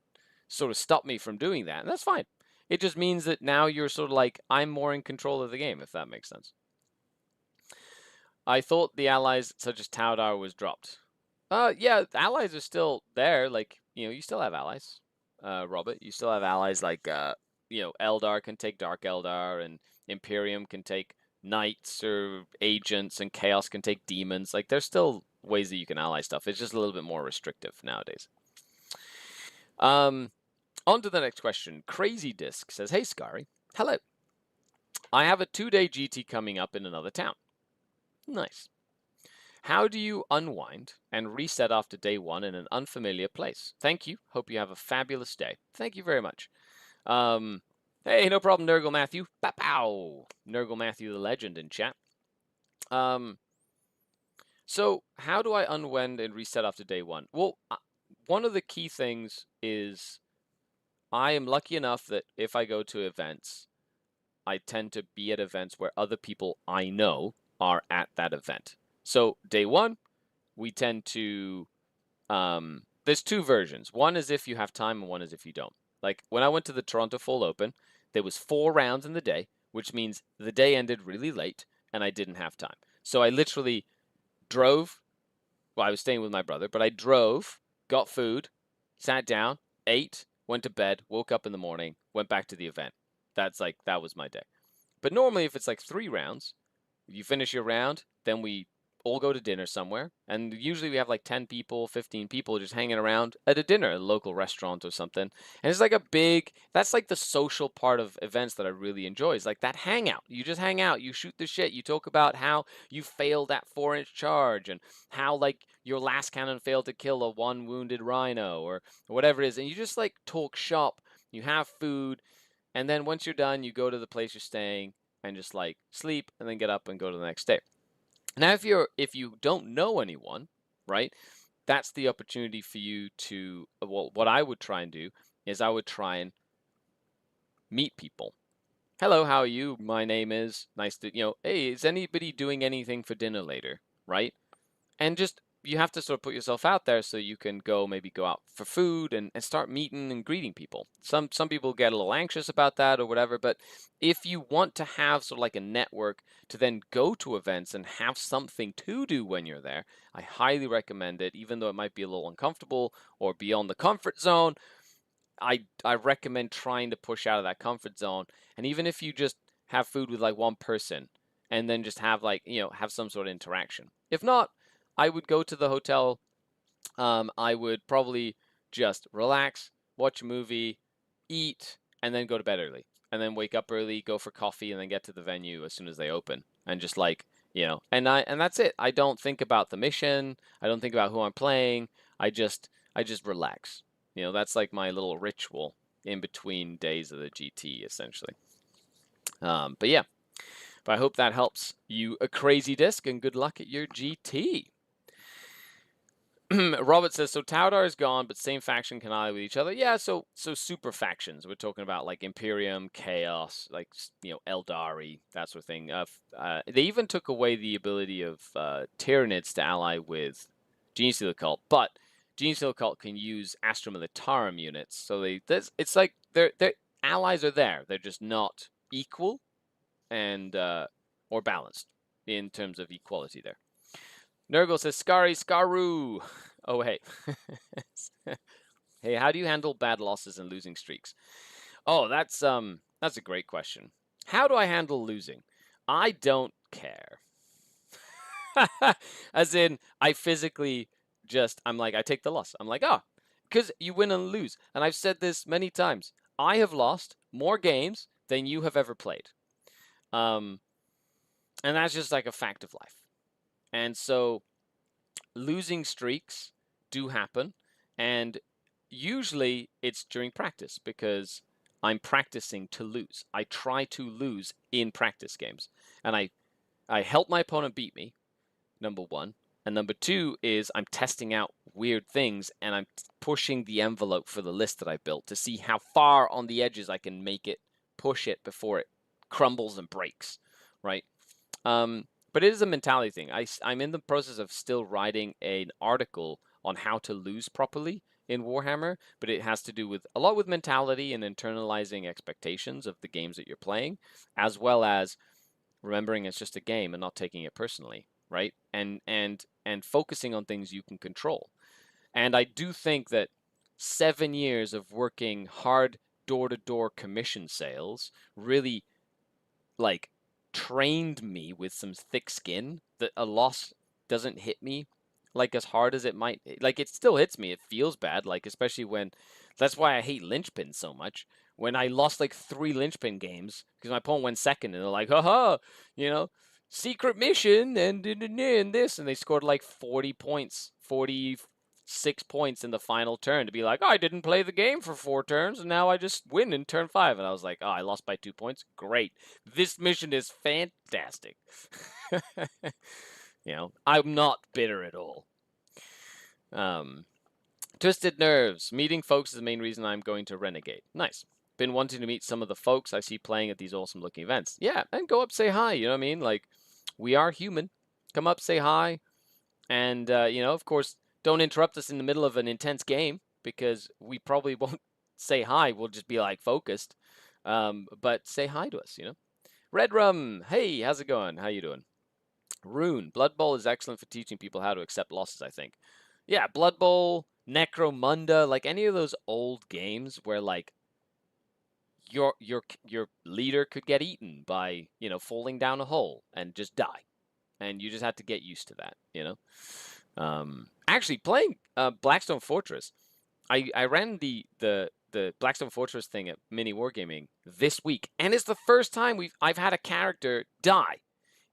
sort of stop me from doing that, and that's fine. It just means that now you're sort of like I'm more in control of the game, if that makes sense. I thought the allies such as Taudar was dropped. Yeah, the allies are still there. Like, you still have allies. Robert, you still have allies like Eldar can take Dark Eldar, and Imperium can take knights or agents, and Chaos can take demons. Like, there's still ways that you can ally stuff. It's just a little bit more restrictive nowadays. On to the next question. Crazy Disc says, "Hey Skari, hello. I have a 2-day GT coming up in another town. Nice. How do you unwind and reset after day 1 in an unfamiliar place? Thank you. Hope you have a fabulous day." Thank you very much. Hey, no problem, Nurgle Matthew. Pow! Nurgle Matthew the legend in chat. So how do I unwind and reset after day 1? Well, one of the key things is I am lucky enough that if I go to events, I tend to be at events where other people I know are at that event. So day 1, we tend to, there's 2 versions. One is if you have time and one is if you don't. Like when I went to the Toronto Full Open, there was 4 rounds in the day, which means the day ended really late and I didn't have time. So I literally drove. Well, I was staying with my brother, but I drove, got food, sat down, ate, went to bed, woke up in the morning, went back to the event. That was my day. But normally if it's like 3 rounds, you finish your round, then we all go to dinner somewhere, and usually we have like 10 people, 15 people just hanging around at a dinner at a local restaurant or something. And it's like that's like the social part of events that I really enjoy. It's like that hangout. You just hang out, you shoot the shit, you talk about how you failed that 4-inch charge and how like your last cannon failed to kill a 1 wounded rhino or whatever it is. And you just like talk shop, you have food, and then once you're done, you go to the place you're staying and just like sleep and then get up and go to the next day. Now, if you don't know anyone, right, that's the opportunity for you to, well, what I would try and do is I would try and meet people. Hello, how are you? My name is, nice to, hey, is anybody doing anything for dinner later, right? And just, you have to sort of put yourself out there so you can maybe go out for food and start meeting and greeting people. Some people get a little anxious about that or whatever, but if you want to have sort of like a network to then go to events and have something to do when you're there, I highly recommend it, even though it might be a little uncomfortable or beyond the comfort zone. I recommend trying to push out of that comfort zone. And even if you just have food with like one person and then just have like, have some sort of interaction. If not, I would go to the hotel. I would probably just relax, watch a movie, eat, and then go to bed early. And then wake up early, go for coffee, and then get to the venue as soon as they open. And just like, and that's it. I don't think about the mission. I don't think about who I'm playing. I just relax. That's like my little ritual in between days of the GT, essentially. But yeah, but I hope that helps you, a crazy disc, and good luck at your GT. Robert says, so Taudar is gone, but same faction can ally with each other. Yeah, so super factions. We're talking about like Imperium, Chaos, like Eldari, that sort of thing. They even took away the ability of Tyranids to ally with Gene Stealer Cult, but Gene Stealer Cult can use Astra Militarum units. So it's like their allies are there. They're just not equal and or balanced in terms of equality there. Nurgle says, Skaru. Oh, hey. Hey, how do you handle bad losses and losing streaks? Oh, that's a great question. How do I handle losing? I don't care. As in, I physically I'm like, I take the loss. I'm like, because you win and lose. And I've said this many times. I have lost more games than you have ever played. And that's just like a fact of life. And so losing streaks do happen, and usually it's during practice because I'm practicing to lose. I try to lose in practice games, and I help my opponent beat me, number one. And number two is I'm testing out weird things and I'm pushing the envelope for the list that I built to see how far on the edges I can make it, push it before it crumbles and breaks, right? But it is a mentality thing. I'm in the process of still writing an article on how to lose properly in Warhammer, but it has to do with a lot with mentality and internalizing expectations of the games that you're playing, as well as remembering it's just a game and not taking it personally, right? And focusing on things you can control. And I do think that 7 years of working hard door-to-door commission sales really like trained me with some thick skin that a loss doesn't hit me like as hard as it might. Like it still hits me. It feels bad, like especially when that's why I hate linchpins so much. When I lost like 3 linchpin games because my opponent went second and they're like, haha, you know, secret mission and this, and they scored like 40 points, 46 points in the final turn to be like, oh, I didn't play the game for 4 turns and now I just win in turn 5. And I was like, oh, I lost by 2 points. Great. This mission is fantastic. I'm not bitter at all. Twisted Nerves. Meeting folks is the main reason I'm going to Renegade. Nice. Been wanting to meet some of the folks I see playing at these awesome looking events. Yeah, and go up, say hi. You know what I mean? Like, we are human. Come up, say hi. And, of course, don't interrupt us in the middle of an intense game because we probably won't say hi. We'll just be like focused. But say hi to us, Red Rum. Hey, how's it going? How you doing? Rune. Blood Bowl is excellent for teaching people how to accept losses, I think. Yeah, Blood Bowl, Necromunda, like any of those old games where like your leader could get eaten by, falling down a hole and just die. And you just have to get used to that, Actually, playing Blackstone Fortress, I ran the Blackstone Fortress thing at Mini Wargaming this week, and it's the first time I've had a character die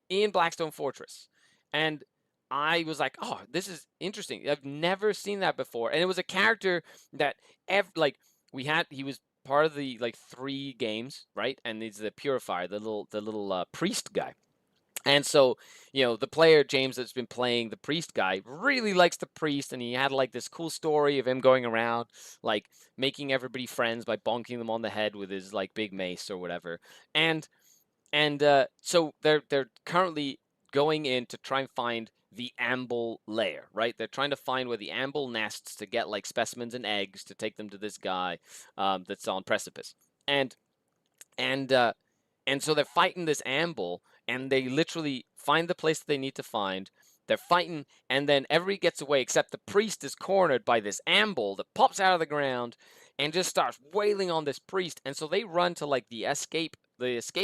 in Blackstone Fortress, and I was like, oh, this is interesting. I've never seen that before, and it was a character that he was part of the 3 games, right? And he's the Purifier, the little priest guy. And so, the player, James, that's been playing the priest guy, really likes the priest, and he had like this cool story of him going around, like making everybody friends by bonking them on the head with his like big mace or whatever. And so they're currently going in to try and find the amble lair, right? They're trying to find where the amble nests to get like specimens and eggs to take them to this guy that's on precipice. And so they're fighting this amble, and they literally find the place that they need to find. They're fighting, and then everybody gets away except the priest is cornered by this amble that pops out of the ground and just starts wailing on this priest. And so they run to like the escape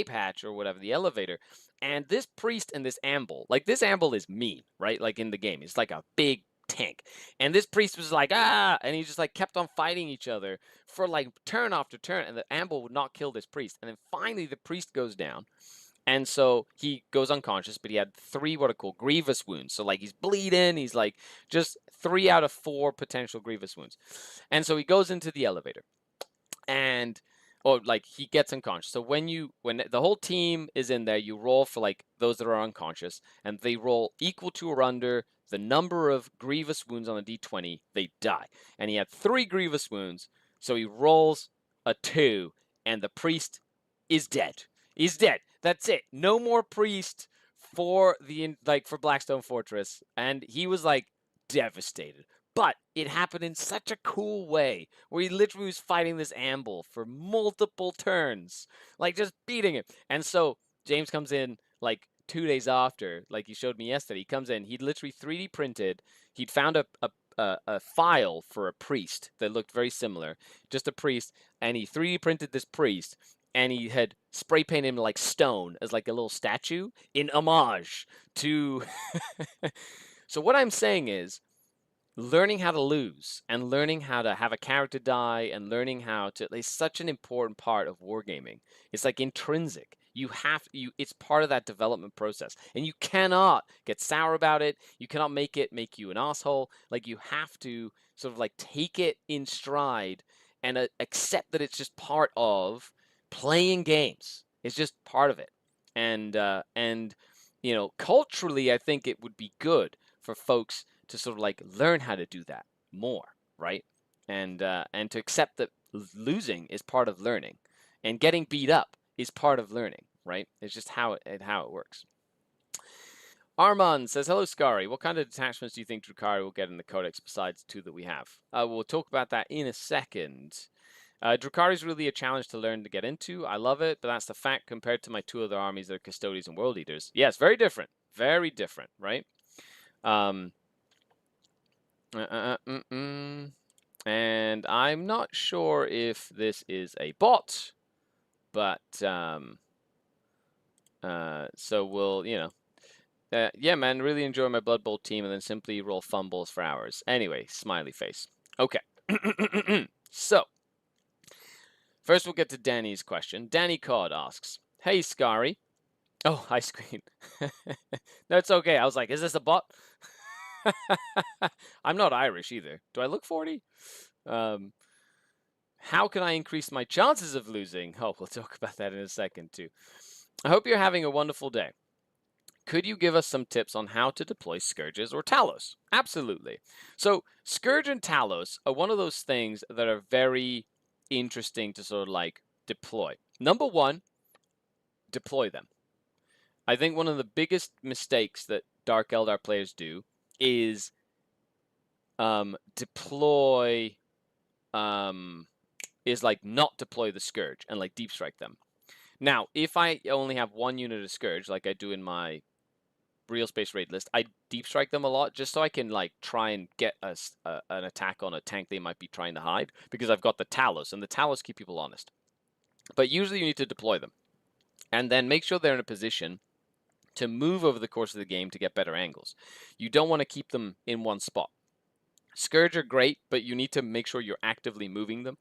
hatch or whatever, the elevator. And this priest and this amble is mean, right? Like in the game, it's like a big tank. And this priest was like, ah, and he just like kept on fighting each other for like turn after turn, and the amble would not kill this priest. And then finally the priest goes down. And so he goes unconscious, but he had 3 what are called grievous wounds. So like he's bleeding, he's like just 3 out of 4 potential grievous wounds. And so he goes into the elevator, and he gets unconscious. So when the whole team is in there, you roll for like those that are unconscious, and they roll equal to or under the number of grievous wounds on a d20, they die. And he had 3 grievous wounds, so he rolls a 2, and the priest is dead. He's dead. That's it. No more priest for for Blackstone Fortress, and he was like devastated. But it happened in such a cool way, where he literally was fighting this amble for multiple turns, like just beating him. And so James comes in like 2 days after, like he showed me yesterday. He comes in, he'd literally 3D printed. He'd found a file for a priest that looked very similar, just a priest, and he 3D printed this priest, and he had spray painted him like stone as like a little statue in homage to. So what I'm saying is, learning how to lose and learning how to have a character die and learning how to is such an important part of wargaming. It's like intrinsic. It's part of that development process, and you cannot get sour about it. You cannot make you an asshole. Like, you have to sort of like take it in stride and accept that it's just part of playing games. It's just part of it. And culturally, I think it would be good for folks to sort of like learn how to do that more, right? And to accept that losing is part of learning, and getting beat up is part of learning, right? It's just how it works. Armand says, hello, Skari. What kind of detachments do you think Drukhari will get in the Codex besides the 2 that we have? We'll talk about that in a second. Drukhari is really a challenge to learn to get into. I love it, but that's the fact compared to my 2 other armies that are Custodians and World Eaters. Yes, very different. Very different, right? And I'm not sure if this is a bot, but so we'll, yeah, man, really enjoy my Blood Bowl team and then simply roll fumbles for hours. Anyway, smiley face. Okay. So, first we'll get to Danny's question. Danny Cod asks, hey, Skari. Oh, hi, screen. No, it's okay. I was like, is this a bot? I'm not Irish either. Do I look 40? How can I increase my chances of losing? Oh, we'll talk about that in a second, too. I hope you're having a wonderful day. Could you give us some tips on how to deploy Scourges or Talos? Absolutely. So, Scourge and Talos are one of those things that are very interesting to sort of like deploy. Number one, deploy them. I think one of the biggest mistakes that Dark Eldar players do is not deploy the Scourge and like deep strike them. Now, if I only have 1 unit of Scourge, like I do in my real space raid list, I deep strike them a lot just so I can like try and get an attack on a tank they might be trying to hide, because I've got the Talos, and the Talos keep people honest. But usually you need to deploy them and then make sure they're in a position to move over the course of the game to get better angles. You don't want to keep them in one spot. Scourge are great, but you need to make sure you're actively moving them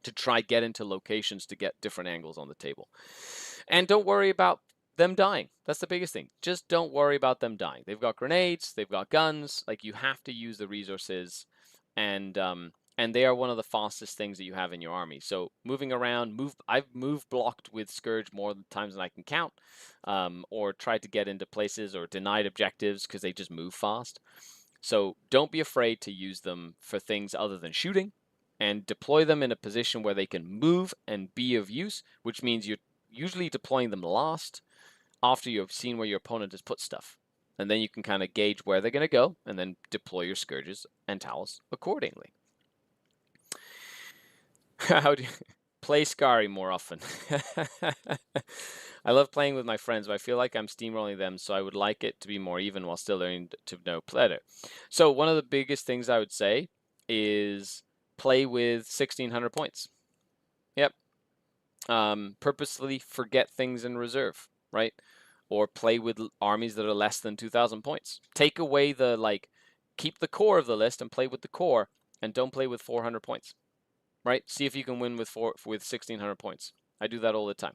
to try get into locations to get different angles on the table. And don't worry about them dying. That's the biggest thing. Just don't worry about them dying. They've got grenades, they've got guns. Like, you have to use the resources, and they are one of the fastest things that you have in your army. So moving around, I've moved blocked with Scourge more times than I can count, or tried to get into places or denied objectives because they just move fast. So don't be afraid to use them for things other than shooting, and deploy them in a position where they can move and be of use, which means you're usually deploying them last after you've seen where your opponent has put stuff. And then you can kind of gauge where they're going to go and then deploy your Scourges and Talos accordingly. How do you play Skari more often? I love playing with my friends, but I feel like I'm steamrolling them, so I would like it to be more even while still learning to know better. So one of the biggest things I would say is play with 1,600 points. Yep. Purposely forget things in reserve, right? Or play with armies that are less than 2,000 points. Take away keep the core of the list and play with the core, and don't play with 400 points, right? See if you can win with 1,600 points. I do that all the time.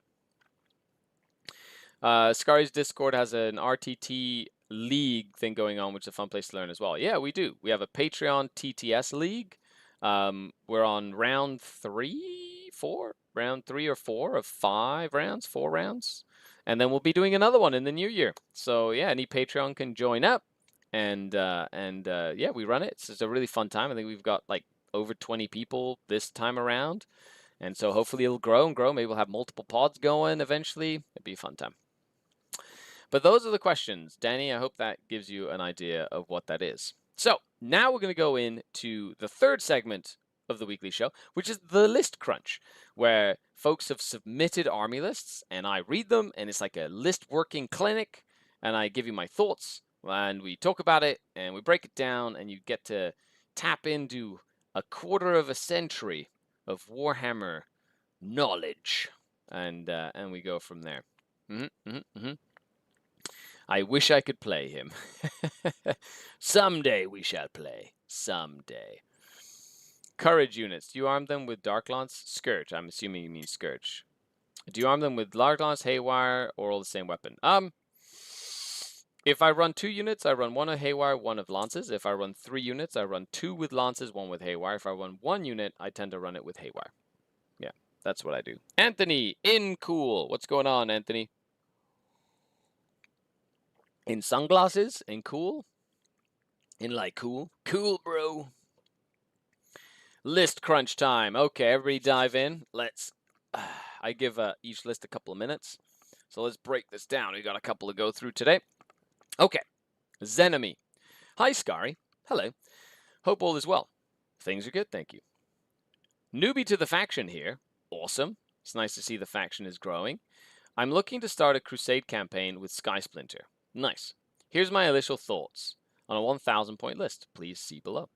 Skari's Discord has an RTT league thing going on, which is a fun place to learn as well. Yeah, we do. We have a Patreon TTS league. We're on round 3 or 4 of 5 rounds, 4 rounds. And then we'll be doing another one in the new year. So yeah, any Patreon can join up. And yeah, we run it. It's a really fun time. I think we've got like over 20 people this time around. And so hopefully it'll grow and grow. Maybe we'll have multiple pods going eventually. It'd be a fun time. But those are the questions. Danny, I hope that gives you an idea of what that is. So now we're going to go into the third segment of the weekly show, which is the list crunch, where folks have submitted army lists and I read them, and it's like a list working clinic, and I give you my thoughts, and we talk about it, and we break it down, and you get to tap into a quarter of a century of Warhammer knowledge, and we go from there. I wish I could play him. Someday we shall play. Someday. Courage units. Do you arm them with Dark Lance? Scourge. I'm assuming you mean Scourge. Do you arm them with large lance, haywire, or all the same weapon? If I run 2 units, I run 1 of haywire, 1 of lances. If I run 3 units, I run 2 with lances, 1 with haywire. If I run 1 unit, I tend to run it with haywire. Yeah, that's what I do. Anthony, in cool. What's going on, Anthony? In sunglasses? In cool? In like cool? Cool, bro. List crunch time. Okay, everybody dive in. Let's... I give each list a couple of minutes. So let's break this down. We got a couple to go through today. Okay. Zenemy. Hi, Skari. Hello. Hope all is well. Things are good, thank you. Newbie to the faction here. Awesome. It's nice to see the faction is growing. I'm looking to start a crusade campaign with Splinter. Nice. Here's my initial thoughts on a 1,000 point list. Please see below.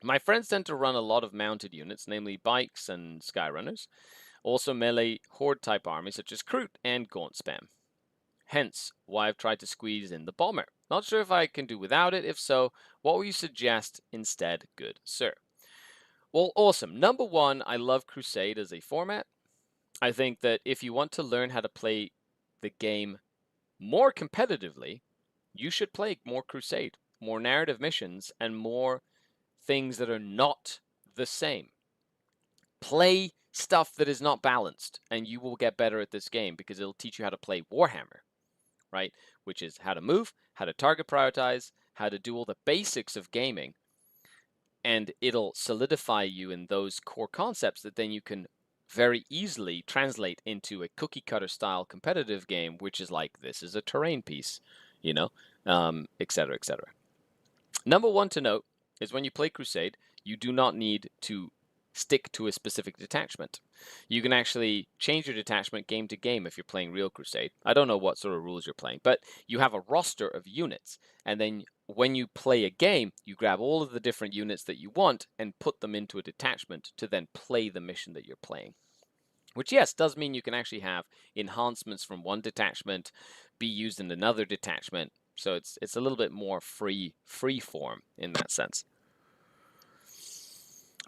My friends tend to run a lot of mounted units, namely bikes and skyrunners. Also melee horde type armies such as Kroot and Gaunt Spam. Hence, why I've tried to squeeze in the bomber. Not sure if I can do without it. If so, what would you suggest instead, good sir? Well, awesome. Number one, I love Crusade as a format. I think that if you want to learn how to play the game more competitively, you should play more Crusade, more narrative missions, and more things that are not the same. Play stuff that is not balanced, and you will get better at this game because it'll teach you how to play Warhammer, right? Which is how to move, how to target prioritize, how to do all the basics of gaming, and it'll solidify you in those core concepts that then you can very easily translate into a cookie cutter style competitive game, which is like, this is a terrain piece, you know, et cetera, et cetera. Number one to note is when you play Crusade, you do not need to stick to a specific detachment. You can actually change your detachment game to game if you're playing real Crusade. I don't know what sort of rules you're playing, but you have a roster of units, and then when you play a game, you grab all of the different units that you want and put them into a detachment to then play the mission that you're playing. Which, yes, does mean you can actually have enhancements from one detachment be used in another detachment. So it's a little bit more free form in that sense.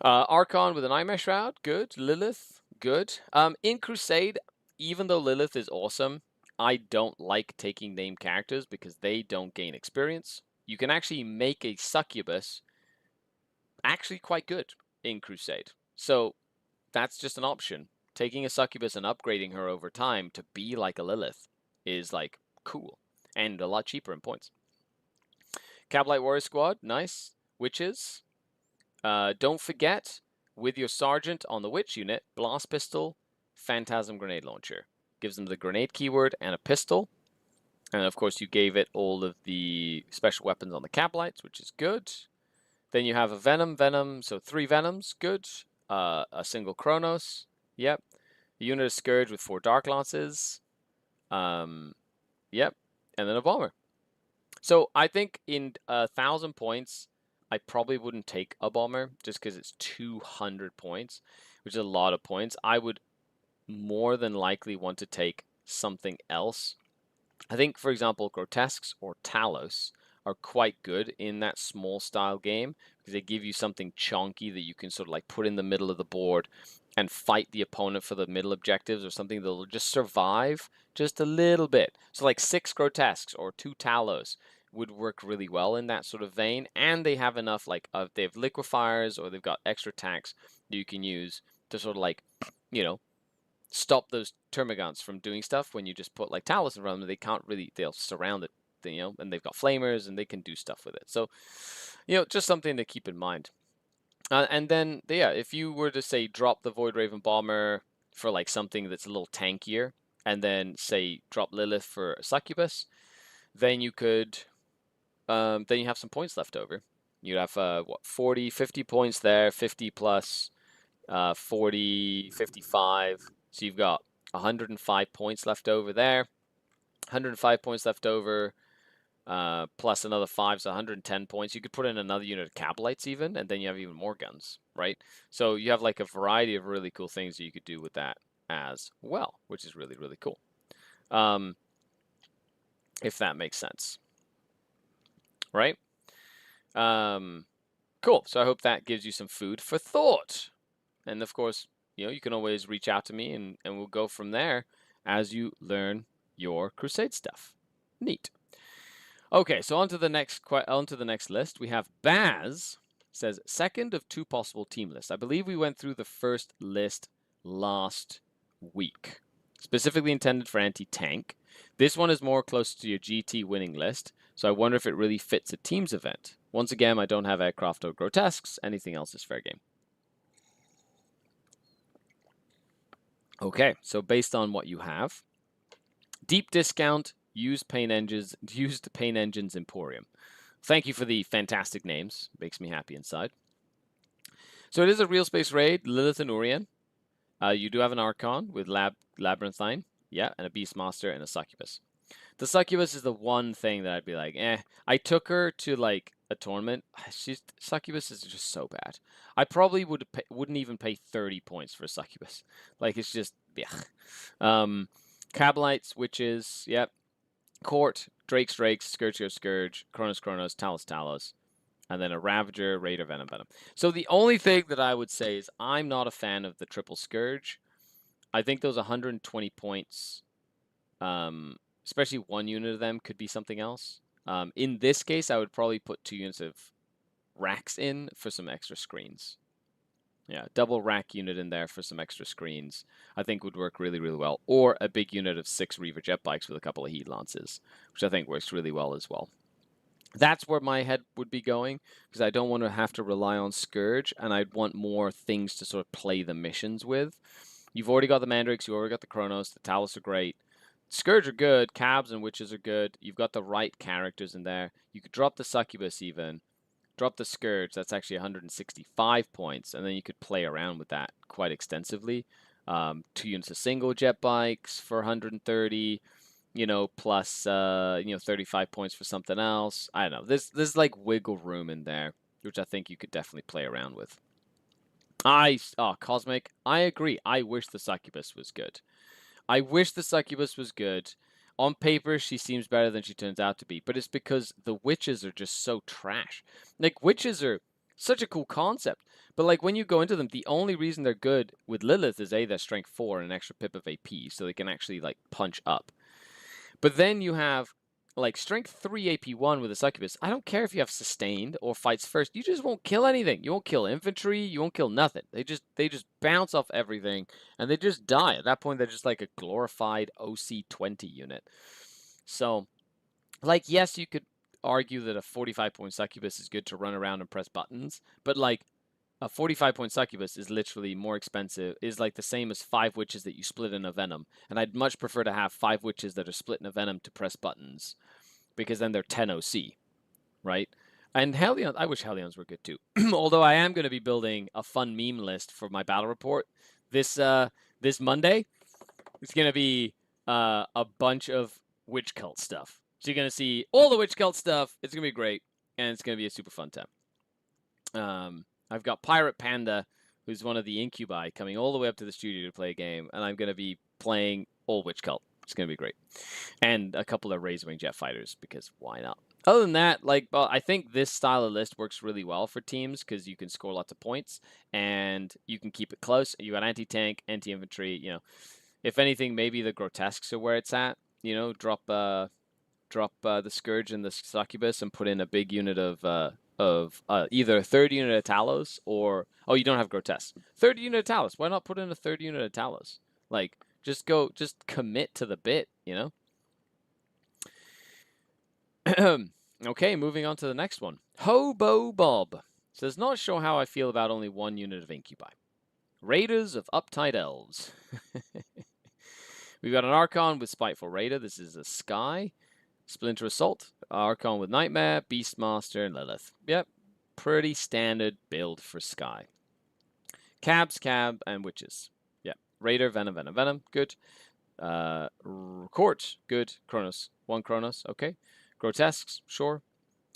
Archon with an Eye Shroud, good. Lilith, good. In Crusade, even though Lilith is awesome, I don't like taking named characters because they don't gain experience. You can actually make a succubus actually quite good in Crusade. So that's just an option. Taking a succubus and upgrading her over time to be like a Lilith is like cool and a lot cheaper in points. Cablite Warrior Squad, nice. Witches. Don't forget, with your Sergeant on the Witch unit, Blast Pistol, Phantasm Grenade Launcher. Gives them the grenade keyword and a pistol. And of course, you gave it all of the special weapons on the Cablites, which is good. Then you have a Venom, so 3 Venoms, good. A single Kronos, yep. A unit of Scourge with 4 Dark Lances, yep. And then a Bomber. So I think in 1,000 points, I probably wouldn't take a Bomber just because it's 200 points, which is a lot of points. I would more than likely want to take something else. I think, for example, Grotesques or Talos are quite good in that small style game because they give you something chunky that you can sort of like put in the middle of the board and fight the opponent for the middle objectives or something that'll just survive just a little bit. So like 6 Grotesques or 2 Talos would work really well in that sort of vein, and they have enough like they have liquefiers or they've got extra attacks that you can use to sort of like, you know, stop those termagants from doing stuff. When you just put like Talus in front of them, they can't really, they'll surround it, you know, and they've got flamers and they can do stuff with it. So, you know, just something to keep in mind. And then, yeah, if you were to say drop the Void Raven Bomber for like something that's a little tankier, and then say drop Lilith for a Succubus, then you could, then you have some points left over. You'd have, what, 40, 50 points there, 50 plus 40, 55. So you've got 105 points left over there, 105 points left over, plus another 5, so 110 points. You could put in another unit of Cablites even, and then you have even more guns, right? So you have like a variety of really cool things that you could do with that as well, which is really, really cool. If that makes sense, right? Cool. So I hope that gives you some food for thought. And of course, you can always reach out to me, and we'll go from there as you learn your Crusade stuff. Neat. Okay, so on to the next list. We have Baz says second of 2 possible team lists. I believe we went through the first list last week, specifically intended for anti-tank. This one is more close to your GT winning list, so I wonder if it really fits a teams event. Once again, I don't have aircraft or grotesques. Anything else is fair game. Okay, so based on what you have, deep discount, used Pain Engines Emporium. Thank you for the fantastic names. Makes me happy inside. So it is a real space raid, Lilith and Urian. You do have an Archon with Labyrinthine, yeah, and a Beastmaster and a Succubus. The Succubus is the one thing that I'd be like, eh. I took her to like a tournament. Succubus is just so bad. I probably wouldn't even pay 30 points for a Succubus. Like, it's just, yeah. Cabalites, Witches, yep. Court, Drakes, Scourge, Kronos, Talus, and then a Ravager, Raider, Venom. So the only thing that I would say is I'm not a fan of the triple Scourge. I think those 120 points, especially one unit of them, could be something else. In this case, I would probably put 2 units of racks in for some extra screens. Yeah, double rack unit in there for some extra screens, I think would work really, really well. Or a big unit of 6 Reaver jet bikes with a couple of heat lances, which I think works really well as well. That's where my head would be going, because I don't want to have to rely on Scourge, and I'd want more things to sort of play the missions with. You've already got the Mandrakes, you already got the Kronos, the Talus are great. Scourge are good, Cabs and Witches are good. You've got the right characters in there. You could drop the Succubus even. Drop the Scourge, that's actually 165 points, and then you could play around with that quite extensively. 2 units of single jet bikes for 130, plus 35 points for something else. I don't know. There's like wiggle room in there, which I think you could definitely play around with. Cosmic, I agree. I wish the Succubus was good. On paper, she seems better than she turns out to be, but it's because the witches are just so trash. Like, witches are such a cool concept, but like when you go into them, the only reason they're good with Lilith is they're strength 4 and an extra pip of AP, so they can actually like punch up. But then you have like strength 3 AP1 with a Succubus. I don't care if you have sustained or fights first. You just won't kill anything. You won't kill infantry. You won't kill nothing. They just bounce off everything and they just die. At that point, they're just like a glorified OC20 unit. So, like, yes, you could argue that a 45-point Succubus is good to run around and press buttons, but like a 45-point Succubus is literally more expensive, is like the same as 5 Witches that you split in a Venom. And I'd much prefer to have 5 Witches that are split in a Venom to press buttons, because then they're 10 OC, right? And Hellions, I wish Hellions were good too. Although I am going to be building a fun meme list for my battle report this Monday. It's going to be a bunch of witch cult stuff. So you're going to see all the witch cult stuff. It's going to be great, and it's going to be a super fun time. I've got Pirate Panda, who's one of the Incubi, coming all the way up to the studio to play a game, and I'm going to be playing all Witch Cult. It's going to be great. And a couple of Razorwing Jet Fighters, because why not? Other than that, I think this style of list works really well for teams, because you can score lots of points, and you can keep it close. You got anti-tank, anti-infantry, If anything, maybe the Grotesques are where it's at. Drop the Scourge and the Succubus and put in a big unit of either a third unit of Talos or... Oh, you don't have Grotesque. Third unit of Talos. Why not put in a third unit of Talos? Like, just commit to the bit, Okay, moving on to the next one. Hobo Bob says, not sure how I feel about only 1 unit of Incubi. Raiders of Uptight Elves. We've got an Archon with Spiteful Raider. This is a Sky. Splinter Assault, Archon with Nightmare, Beastmaster, and Lilith. Yep, pretty standard build for Sky. Cabs, Cab, and Witches. Yep, Raider, Venom, good. Court, good. Kronos, 1 Kronos, okay. Grotesques, sure.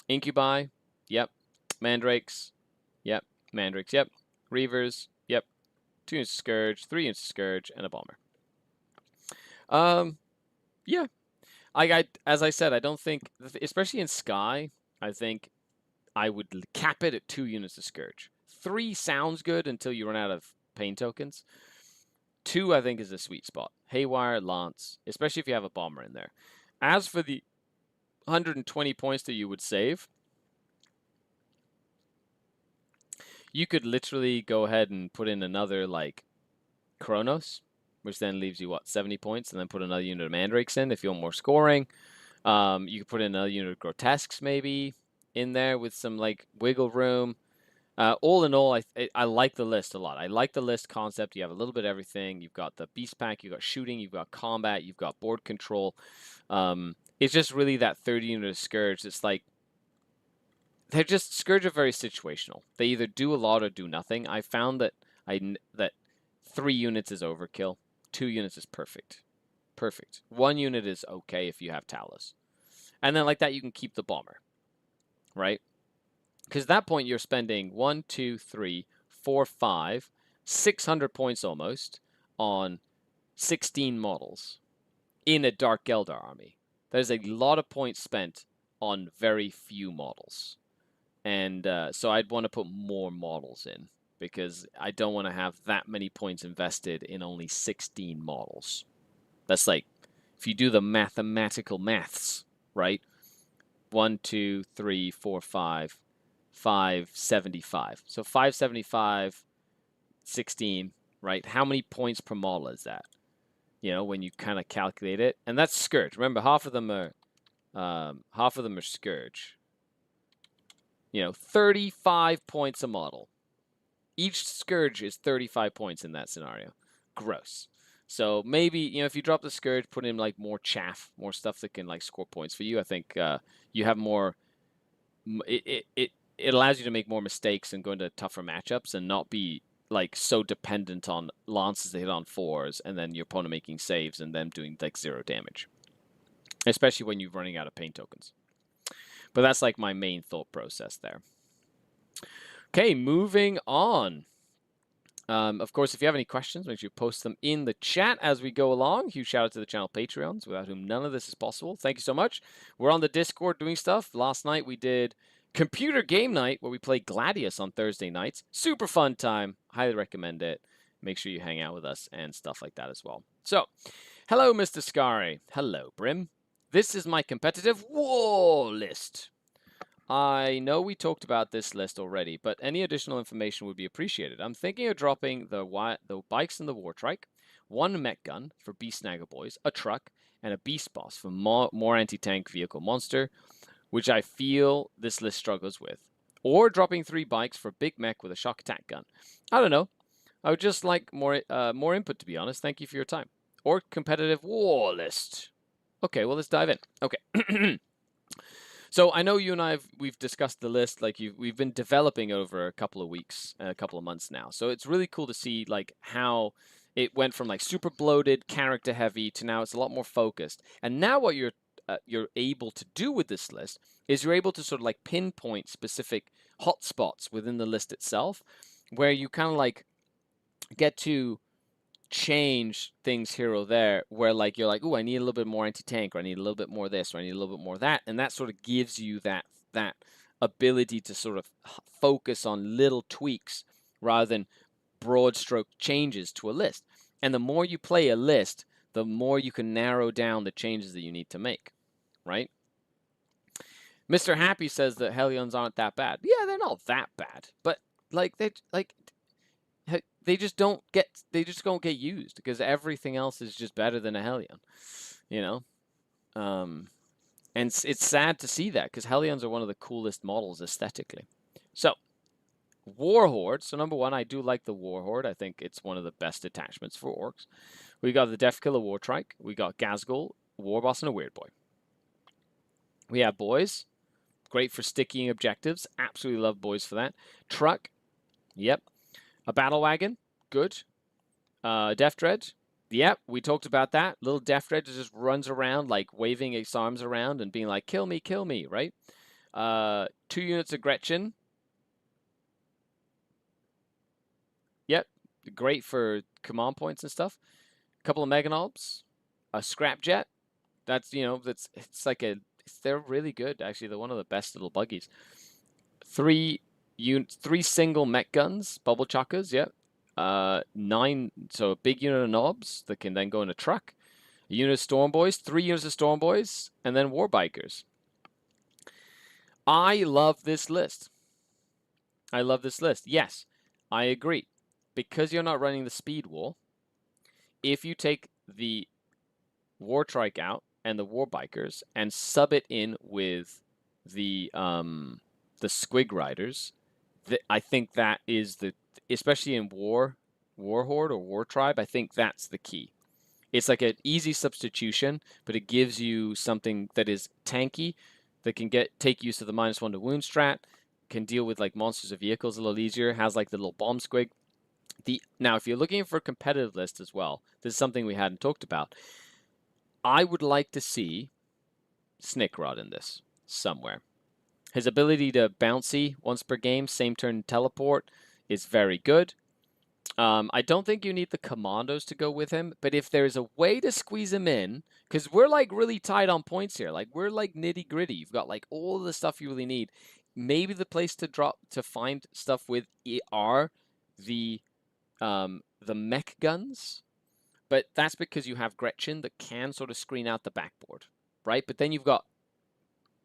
Incubi, yep. Mandrakes, yep. Reavers, yep. 2 units of Scourge, 3 units of Scourge, and a Bomber. Yeah. As I said, I don't think, especially in Sky, I think I would cap it at 2 units of Scourge. 3 sounds good until you run out of pain tokens. 2, I think, is a sweet spot. Haywire, Lance, especially if you have a bomber in there. As for the 120 points that you would save, you could literally go ahead and put in another, like, Kronos, which then leaves you, what, 70 points, and then put another unit of Mandrakes in if you want more scoring. You could put in another unit of Grotesques, maybe, in there with some, like, wiggle room. All in all, I like the list a lot. I like the list concept. You have a little bit of everything. You've got the beast pack, you've got shooting, you've got combat, you've got board control. It's just really that 30 unit of Scourge. It's like, they're just, Scourge are very situational. They either do a lot or do nothing. I found that that 3 units is overkill. 2 units is perfect. Perfect. 1 unit is okay if you have Talus. And then like that, you can keep the bomber, right? Because at that point, you're spending 1, 2, 3, 4, 5, 600 points almost on 16 models in a Dark Eldar army. There's a lot of points spent on very few models. And so I'd want to put more models in because I don't want to have that many points invested in only 16 models. That's like, if you do the mathematical maths, right? 1, 2, 3, 4, 5, 575. So 575, 16, right? How many points per model is that? You know, when you kind of calculate it, and that's Scourge. Remember, half of them are Scourge. You know, 35 points a model. Each Scourge is 35 points in that scenario. Gross. So maybe, you know, if you drop the Scourge, put in like more chaff, more stuff that can like score points for you. I think you have more. It allows you to make more mistakes and go into tougher matchups and not be like so dependent on lances that hit on 4s and then your opponent making saves and them doing like 0 damage, especially when you're running out of pain tokens. But that's like my main thought process there. Okay, moving on. Of course, if you have any questions, make sure you post them in the chat as we go along. Huge shout out to the channel Patreons, without whom none of this is possible. Thank you so much. We're on the Discord doing stuff. Last night we did computer game night where we played Gladius on Thursday nights. Super fun time. Highly recommend it. Make sure you hang out with us and stuff like that as well. So, hello, Mr. Skari. Hello, Brim. This is my competitive war list. I know we talked about this list already, but any additional information would be appreciated. I'm thinking of dropping the bikes and the war trike, 1 mech gun for beast snagger boys, a truck, and a beast boss for more anti-tank vehicle monster, which I feel this list struggles with. Or dropping 3 bikes for big mech with a shock attack gun. I don't know. I would just like more input, to be honest. Thank you for your time. Or competitive war list. Okay, well, let's dive in. Okay. So I know you and we've discussed the list, like we've been developing over a couple of weeks, a couple of months now. So it's really cool to see like how it went from like super bloated, character heavy to now it's a lot more focused. And now what you're able to do with this list is you're able to sort of like pinpoint specific hotspots within the list itself, where you kind of like get to change things here or there, where like you're like, oh, I need a little bit more anti-tank, or I need a little bit more this, or I need a little bit more that, and that sort of gives you that ability to sort of focus on little tweaks rather than broad stroke changes to a list. And the more you play a list, the more you can narrow down the changes that you need to make, right? Mr. Happy says that Hellions aren't that bad. Yeah, they're not that bad, but like they just don't get used because everything else is just better than a Hellion, you know. And it's sad to see that because Hellions are one of the coolest models aesthetically. So Warhorde. So number 1, I do like the Warhorde. I think it's one of the best detachments for Orks. We got the Deathkiller War Trike. We got Gazgul, Warboss, and a Weird Boy. We have boys. Great for sticking objectives. Absolutely love boys for that. Truck. Yep. A battle wagon, good. Death Dread, yep, we talked about that. Little Death Dread just runs around like waving its arms around and being like, kill me, right? 2 units of Gretchen. Yep, great for command points and stuff. A couple of Meganobs, a Scrapjet. That's, you know, they're really good, actually. They're one of the best little buggies. 3 single mech guns, bubble chuckers, yeah. so a big unit of knobs that can then go in a truck, a unit of storm boys, 3 units of storm boys, and then war bikers. I love this list. I love this list. Yes, I agree. Because you're not running the speed wall, if you take the war trike out and the war bikers and sub it in with the squig riders, I think that is especially in war horde or war tribe, I think that's the key. It's like an easy substitution, but it gives you something that is tanky, that can take use of the -1 to wound strat, can deal with like monsters or vehicles a little easier, has like the little bomb squig. Now, if you're looking for a competitive list as well, this is something we hadn't talked about. I would like to see Snickrod in this somewhere. His ability to bouncy once per game, same turn teleport, is very good. I don't think you need the commandos to go with him, but if there's a way to squeeze him in, because we're like really tight on points here, like we're like nitty gritty. You've got like all the stuff you really need. Maybe the place to find stuff with are the mech guns, but that's because you have Gretchen that can sort of screen out the backboard, right? But then you've got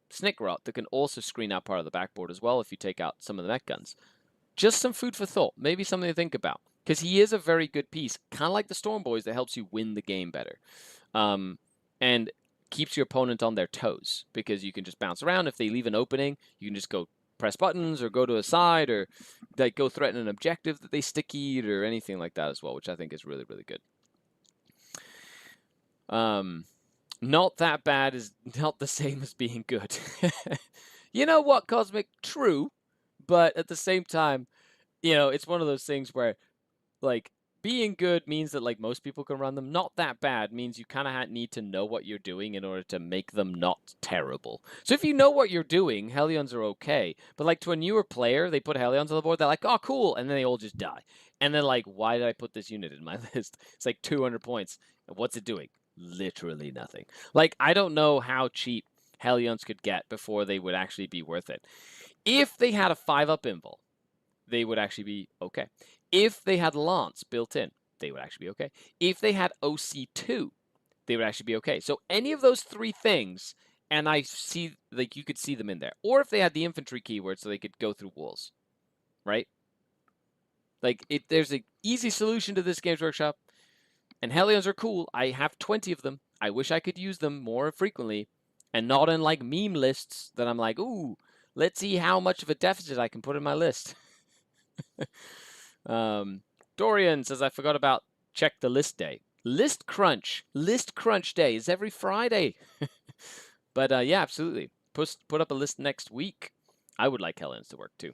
Snickrot that can also screen out part of the backboard as well if you take out some of the mech guns. Just some food for thought, maybe something to think about, because he is a very good piece, kind of like the Storm Boys, that helps you win the game better, and keeps your opponent on their toes, because you can just bounce around. If they leave an opening, you can just go press buttons or go to a side or like go threaten an objective that they stickied or anything like that as well, which I think is really, really good. Not that bad is not the same as being good. You know what, Cosmic? True. But at the same time, you know, it's one of those things where, like, being good means that, like, most people can run them. Not that bad means you kind of need to know what you're doing in order to make them not terrible. So if you know what you're doing, Hellions are okay. But, like, to a newer player, they put Hellions on the board, they're like, oh, cool, and then they all just die. And then, like, why did I put this unit in my list? It's like 200 points. What's it doing? Literally nothing. Like, I don't know how cheap Hellions could get before they would actually be worth it. If they had a 5-up invul, they would actually be okay. If they had Lance built in, they would actually be okay. If they had OC2, they would actually be okay. So any of those 3 things, and I see, like, you could see them in there. Or if they had the infantry keyword so they could go through walls, right? Like, there's an easy solution to this Games Workshop, and Hellions are cool. I have 20 of them. I wish I could use them more frequently, and not in, like, meme lists that I'm like, ooh, let's see how much of a deficit I can put in my list. Dorian says, I forgot about check the list day. List crunch day is every Friday. But yeah, absolutely. Put up a list next week. I would like Hellions to work too.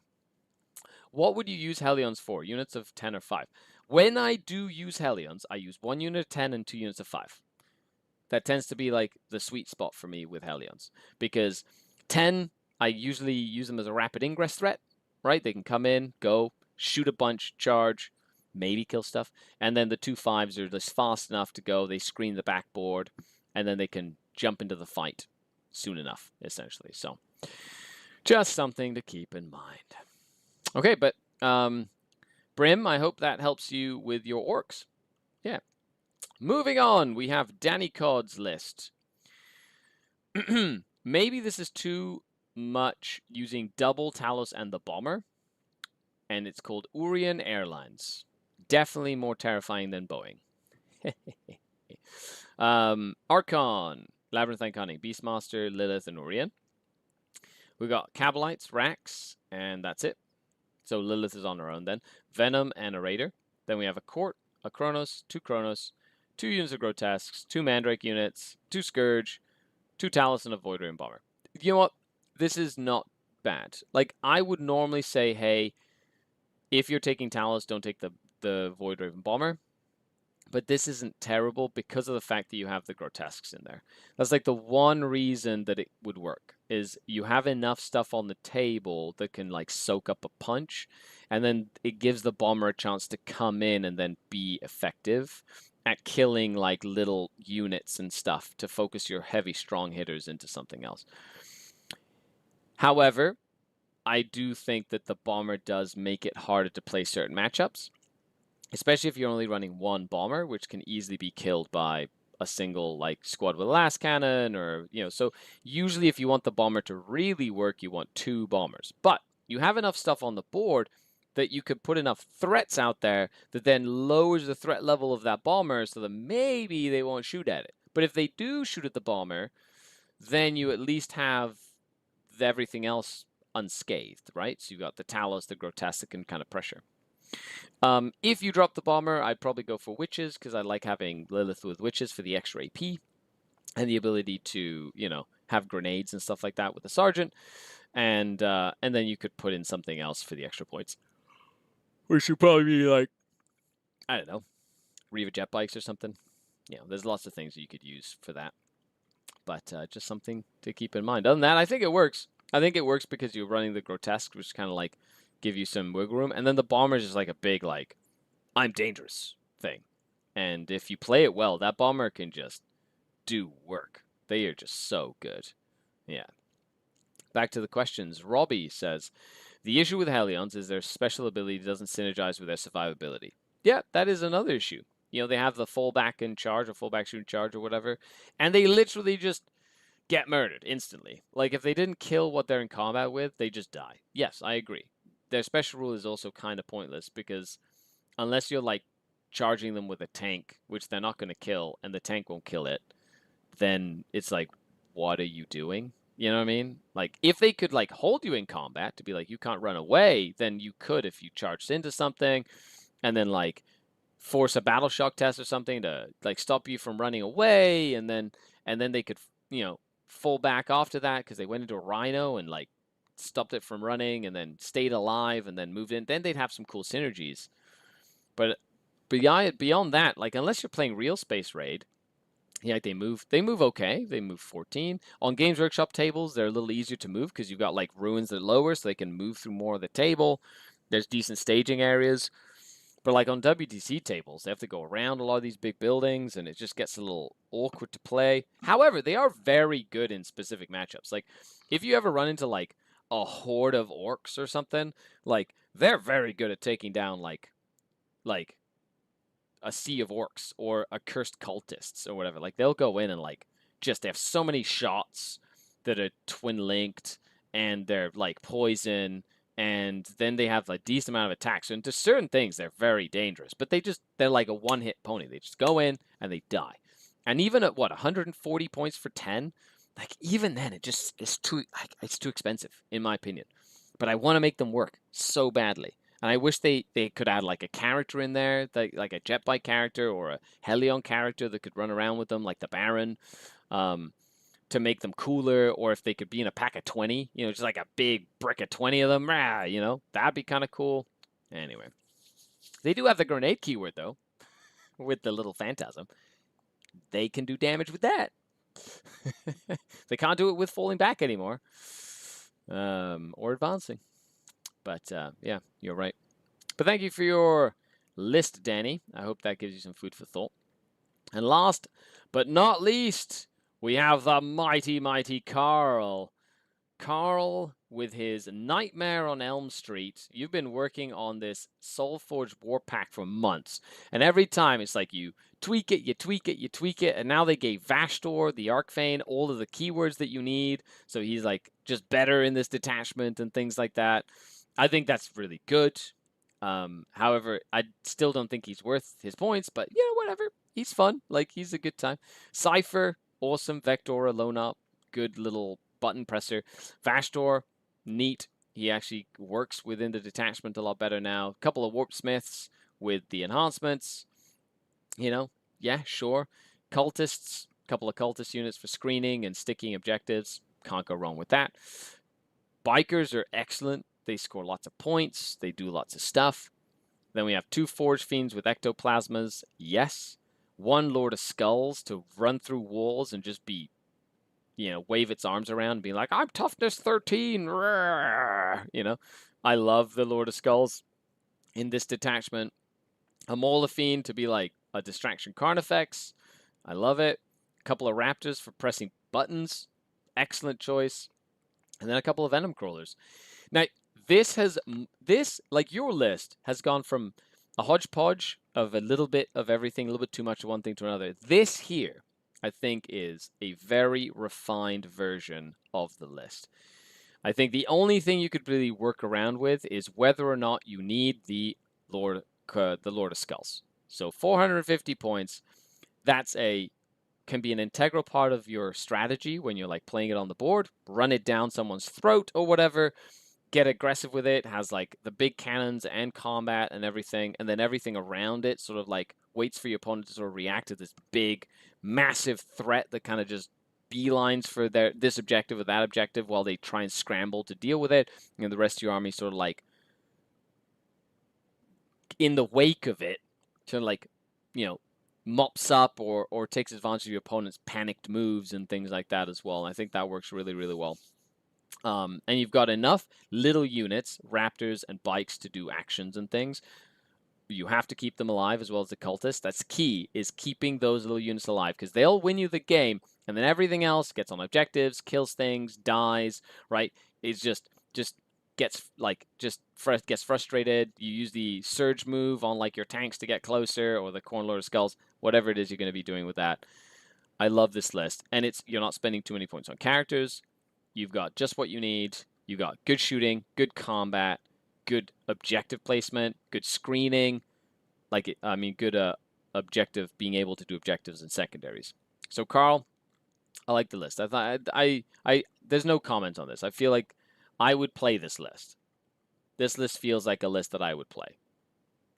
What would you use Hellions for? Units of 10 or 5. When I do use Hellions, I use 1 unit of 10 and 2 units of 5. That tends to be like the sweet spot for me with Hellions. Because 10, I usually use them as a rapid ingress threat, right? They can come in, go, shoot a bunch, charge, maybe kill stuff. And then the 2 5s are just fast enough to go. They screen the backboard, and then they can jump into the fight soon enough, essentially. So just something to keep in mind. Okay, but Brim, I hope that helps you with your orcs. Yeah. Moving on, we have Danny Cod's list. Maybe this is too much using double Talos and the bomber, and it's called Urian Airlines. Definitely more terrifying than Boeing. Archon, Labyrinthine Cunning, Beastmaster, Lilith, and Urian. We got Cabalites, Rax, and that's it. So Lilith is on her own then. Venom and a Raider. Then we have a Court, a Kronos, 2 units of Grotesques, 2 Mandrake units, 2 Scourge, 2 Talus, and a Void Raven Bomber. You know what? This is not bad. Like, I would normally say, hey, if you're taking Talus, don't take the Void Raven Bomber. But this isn't terrible because of the fact that you have the Grotesques in there. That's like the one reason that it would work, is you have enough stuff on the table that can like soak up a punch, and then it gives the bomber a chance to come in and then be effective at killing like little units and stuff to focus your heavy strong hitters into something else. However, I do think that the bomber does make it harder to play certain matchups. especially if you're only running one bomber, which can easily be killed by a single like squad with a last cannon, or so usually if you want the bomber to really work, you want two bombers. But you have enough stuff on the board that you could put enough threats out there that then lowers the threat level of that bomber so that maybe they won't shoot at it. But if they do shoot at the bomber, then you at least have everything else unscathed, right? So you've got the Talos, the grotesque that can kind of pressure. If you drop the bomber, I'd probably go for witches because I like having Lilith with witches for the extra AP and the ability to, have grenades and stuff like that with the sergeant, and then you could put in something else for the extra points, which should probably be like, I don't know, Reva jet bikes or something. There's lots of things that you could use for that, but just something to keep in mind. Other than that, I think it works. I think it works because you're running the grotesque, which kind of like give you some wiggle room, and then the bomber is just like a big like I'm dangerous thing. And if you play it well, that bomber can just do work. They are just so good. Yeah. Back to the questions. Robbie says, the issue with Hellions is their special ability doesn't synergize with their survivability. Yeah, that is another issue. They have the fullback in charge, or fullback shooting charge, or whatever, and they literally just get murdered instantly. Like, if they didn't kill what they're in combat with, they just die. Yes, I agree. Their special rule is also kind of pointless because unless you're like charging them with a tank, which they're not going to kill, and the tank won't kill it, then it's like, what are you doing? You know what I mean? Like, if they could like hold you in combat to be like, you can't run away, then you could if you charged into something and then like force a battle shock test or something to like stop you from running away, and then they could fall back after that because they went into a rhino and like stopped it from running and then stayed alive and then moved in. Then they'd have some cool synergies. But beyond that, like unless you're playing real Space Raid, yeah, they move okay. They move 14. On Games Workshop tables, they're a little easier to move because you've got like ruins that are lower, so they can move through more of the table. There's decent staging areas. But like on WTC tables, they have to go around a lot of these big buildings, and it just gets a little awkward to play. However, they are very good in specific matchups. Like, if you ever run into like a horde of orcs or something, like they're very good at taking down like a sea of orcs or a cursed cultists or whatever. Like they'll go in and like just they have so many shots that are twin linked, and they're like poison, and then they have a decent amount of attacks. So into certain things, they're very dangerous, but they're like a one-hit pony. They just go in and they die. And even at 140 points for 10, like even then, it's too expensive in my opinion. But I want to make them work so badly. And I wish they could add like a character in there, like a jet bike character or a Helion character that could run around with them, like the Baron, to make them cooler. Or if they could be in a pack of 20, just like a big brick of 20 of them, that'd be kind of cool. Anyway, they do have the grenade keyword though, with the little phantasm. They can do damage with that. They can't do it with falling back anymore, or advancing. But yeah, you're right. But thank you for your list, Danny. I hope that gives you some food for thought. And last but not least, we have the mighty, mighty Carl. Carl, with his Nightmare on Elm Street, you've been working on this Soulforged War Pack for months. And every time it's like you tweak it, you tweak it, you tweak it. And now they gave Vashtor, the Archfane, all of the keywords that you need. So he's like just better in this detachment and things like that. I think that's really good. However, I still don't think he's worth his points, but whatever. He's fun. Like, he's a good time. Cypher, awesome. Vector, alone up, good little button presser. Vashtor, neat. He actually works within the detachment a lot better now. A couple of Warp Smiths with the enhancements. Yeah, sure. Cultists, a couple of cultist units for screening and sticking objectives. Can't go wrong with that. Bikers are excellent. They score lots of points. They do lots of stuff. Then we have 2 Forge Fiends with Ectoplasmas. Yes. 1 Lord of Skulls to run through walls and just be, wave its arms around and be like, I'm toughness 13. I love the Lord of Skulls in this detachment. A Molafine to be like a Distraction Carnifex. I love it. A couple of Raptors for pressing buttons. Excellent choice. And then a couple of Venom Crawlers. Now, this, like your list, has gone from a hodgepodge of a little bit of everything, a little bit too much of one thing to another. This here, I think, is a very refined version of the list. I think the only thing you could really work around with is whether or not you need the Lord of Skulls. So 450 points, that's can be an integral part of your strategy when you're like playing it on the board. Run it down someone's throat or whatever. Get aggressive with it. Has like the big cannons and combat and everything, and then everything around it sort of like waits for your opponent to sort of react to this big, massive threat that kind of just beelines for this objective or that objective while they try and scramble to deal with it. And the rest of your army sort of like in the wake of it, sort of like, mops up or takes advantage of your opponent's panicked moves and things like that as well. And I think that works really, really well. And you've got enough little units, raptors and bikes, to do actions and things. You have to keep them alive as well as the cultists. That's key, is keeping those little units alive, because they'll win you the game, and then everything else gets on objectives, kills things, dies, right? It's just gets frustrated. You use the surge move on like your tanks to get closer, or the Corn Lord of Skulls, whatever it is you're going to be doing with that. I love this list, and you're not spending too many points on characters. You've got just what you need. You've got good shooting, good combat, good objective placement, good screening, good objective, being able to do objectives and secondaries. So Carl, I like the list. I thought there's no comment on this. I feel like I would play this list. This list feels like a list that I would play.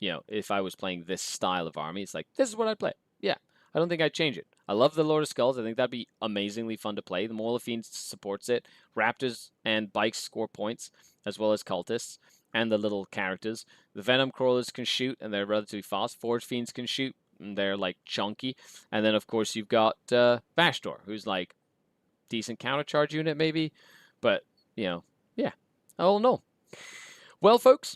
If I was playing this style of army, it's like, this is what I'd play. Yeah, I don't think I'd change it. I love the Lord of Skulls. I think that'd be amazingly fun to play. The Maul of Fiends supports it. Raptors and Bikes score points, as well as Cultists and the little characters. The Venom Crawlers can shoot, and they're relatively fast. Forge Fiends can shoot, and they're like chunky. And then, of course, you've got Bashdor, who's like decent countercharge unit, maybe. But, yeah. I don't know. Well, folks,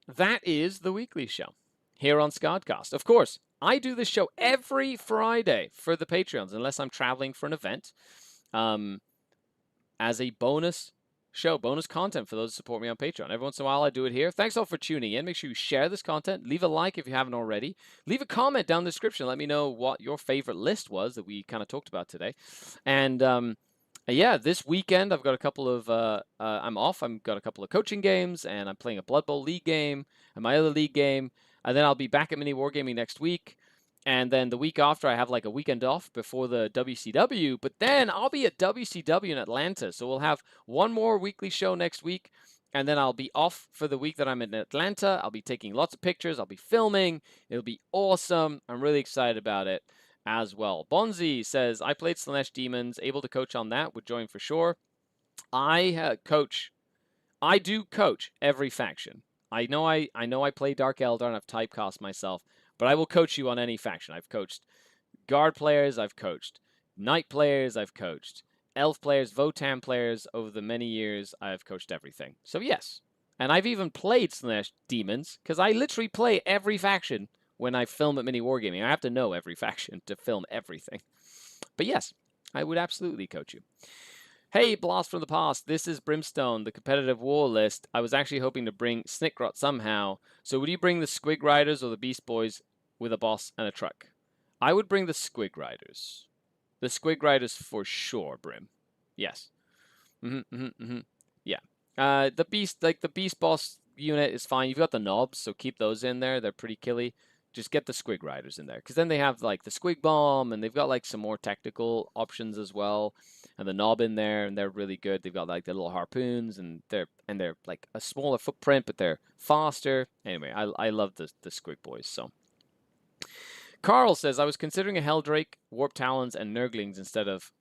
that is the weekly show here on Skaredcast. Of course, I do this show every Friday for the Patreons, unless I'm traveling for an event, as a bonus show, bonus content for those who support me on Patreon. Every once in a while, I do it here. Thanks all for tuning in. Make sure you share this content. Leave a like if you haven't already. Leave a comment down in the description. Let me know what your favorite list was that we kind of talked about today. And yeah, this weekend I've got a couple of I'm off. I've got a couple of coaching games, and I'm playing a Blood Bowl League game and my other league game. And then I'll be back at Mini Wargaming next week. And then the week after, I have like a weekend off before the WCW. But then I'll be at WCW in Atlanta. So we'll have one more weekly show next week. And then I'll be off for the week that I'm in Atlanta. I'll be taking lots of pictures. I'll be filming. It'll be awesome. I'm really excited about it as well. Bonzi says, I played Slanesh Demons. Able to coach on that. Would join for sure. I do coach every faction. I know I play Dark Eldar and I've typecast myself, but I will coach you on any faction. I've coached Guard players, I've coached Knight players, I've coached Elf players, Votan players. Over the many years, I've coached everything. So yes, and I've even played Slanesh Demons, because I literally play every faction when I film at Mini Wargaming. I have to know every faction to film everything. But yes, I would absolutely coach you. Hey, Blast from the Past, this is Brimstone, the competitive war list. I was actually hoping to bring Snickrot somehow. So would you bring the Squig Riders or the Beast Boys with a boss and a truck? I would bring the Squig Riders. The Squig Riders for sure, Brim. Yes. Yeah. The Beast Boss unit is fine. You've got the knobs, so keep those in there. They're pretty killy. Just get the Squig Riders in there, because then they have like the Squig Bomb, and they've got like some more technical options as well, and the knob in there, and they're really good. They've got like the little harpoons, and they're like a smaller footprint, but they're faster. Anyway, I love the Squig Boys. So Carl says, I was considering a Helldrake, Warp Talons, and Nurglings instead of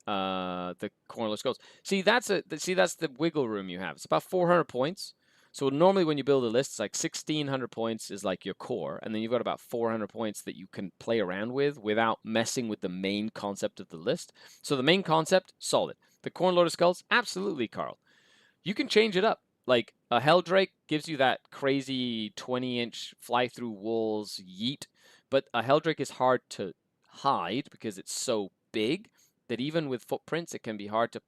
the Cornerless Skulls. See, that's the wiggle room you have. It's about 400 points. So normally when you build a list, it's like 1,600 points is like your core, and then you've got about 400 points that you can play around with without messing with the main concept of the list. So the main concept, solid. The Corn Lord of Skulls, absolutely, Carl. You can change it up. Like a Helldrake gives you that crazy 20-inch fly through walls yeet, but a Helldrake is hard to hide because it's so big that even with footprints, it can be hard to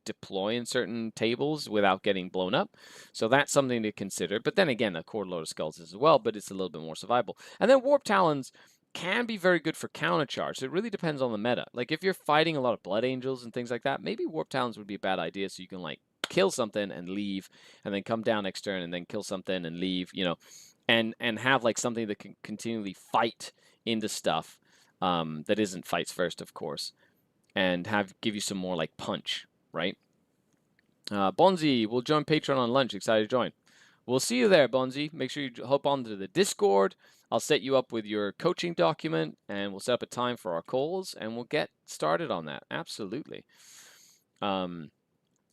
deploy in certain tables without getting blown up. So that's something to consider. But then again, a core load of skulls as well, but it's a little bit more survivable. And then Warp Talons can be very good for countercharge. It really depends on the meta. Like if you're fighting a lot of Blood Angels and things like that, maybe Warp Talons would be a bad idea, so you can like kill something and leave, and then come down next turn and then kill something and leave, and have like something that can continually fight into stuff that isn't fights first, of course, and give you some more like punch, right? Bonzi will join Patreon on lunch. Excited to join. We'll see you there, Bonzi. Make sure you hop onto the Discord. I'll set you up with your coaching document, and we'll set up a time for our calls, and we'll get started on that. Absolutely.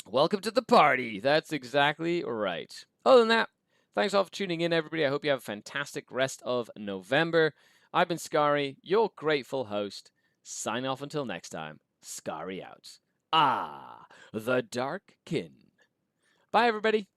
Welcome to the party. That's exactly right. Other than that, thanks all for tuning in, everybody. I hope you have a fantastic rest of November. I've been Skari, your grateful host. Sign off until next time. Skari out. The Dark Kin. Bye, everybody.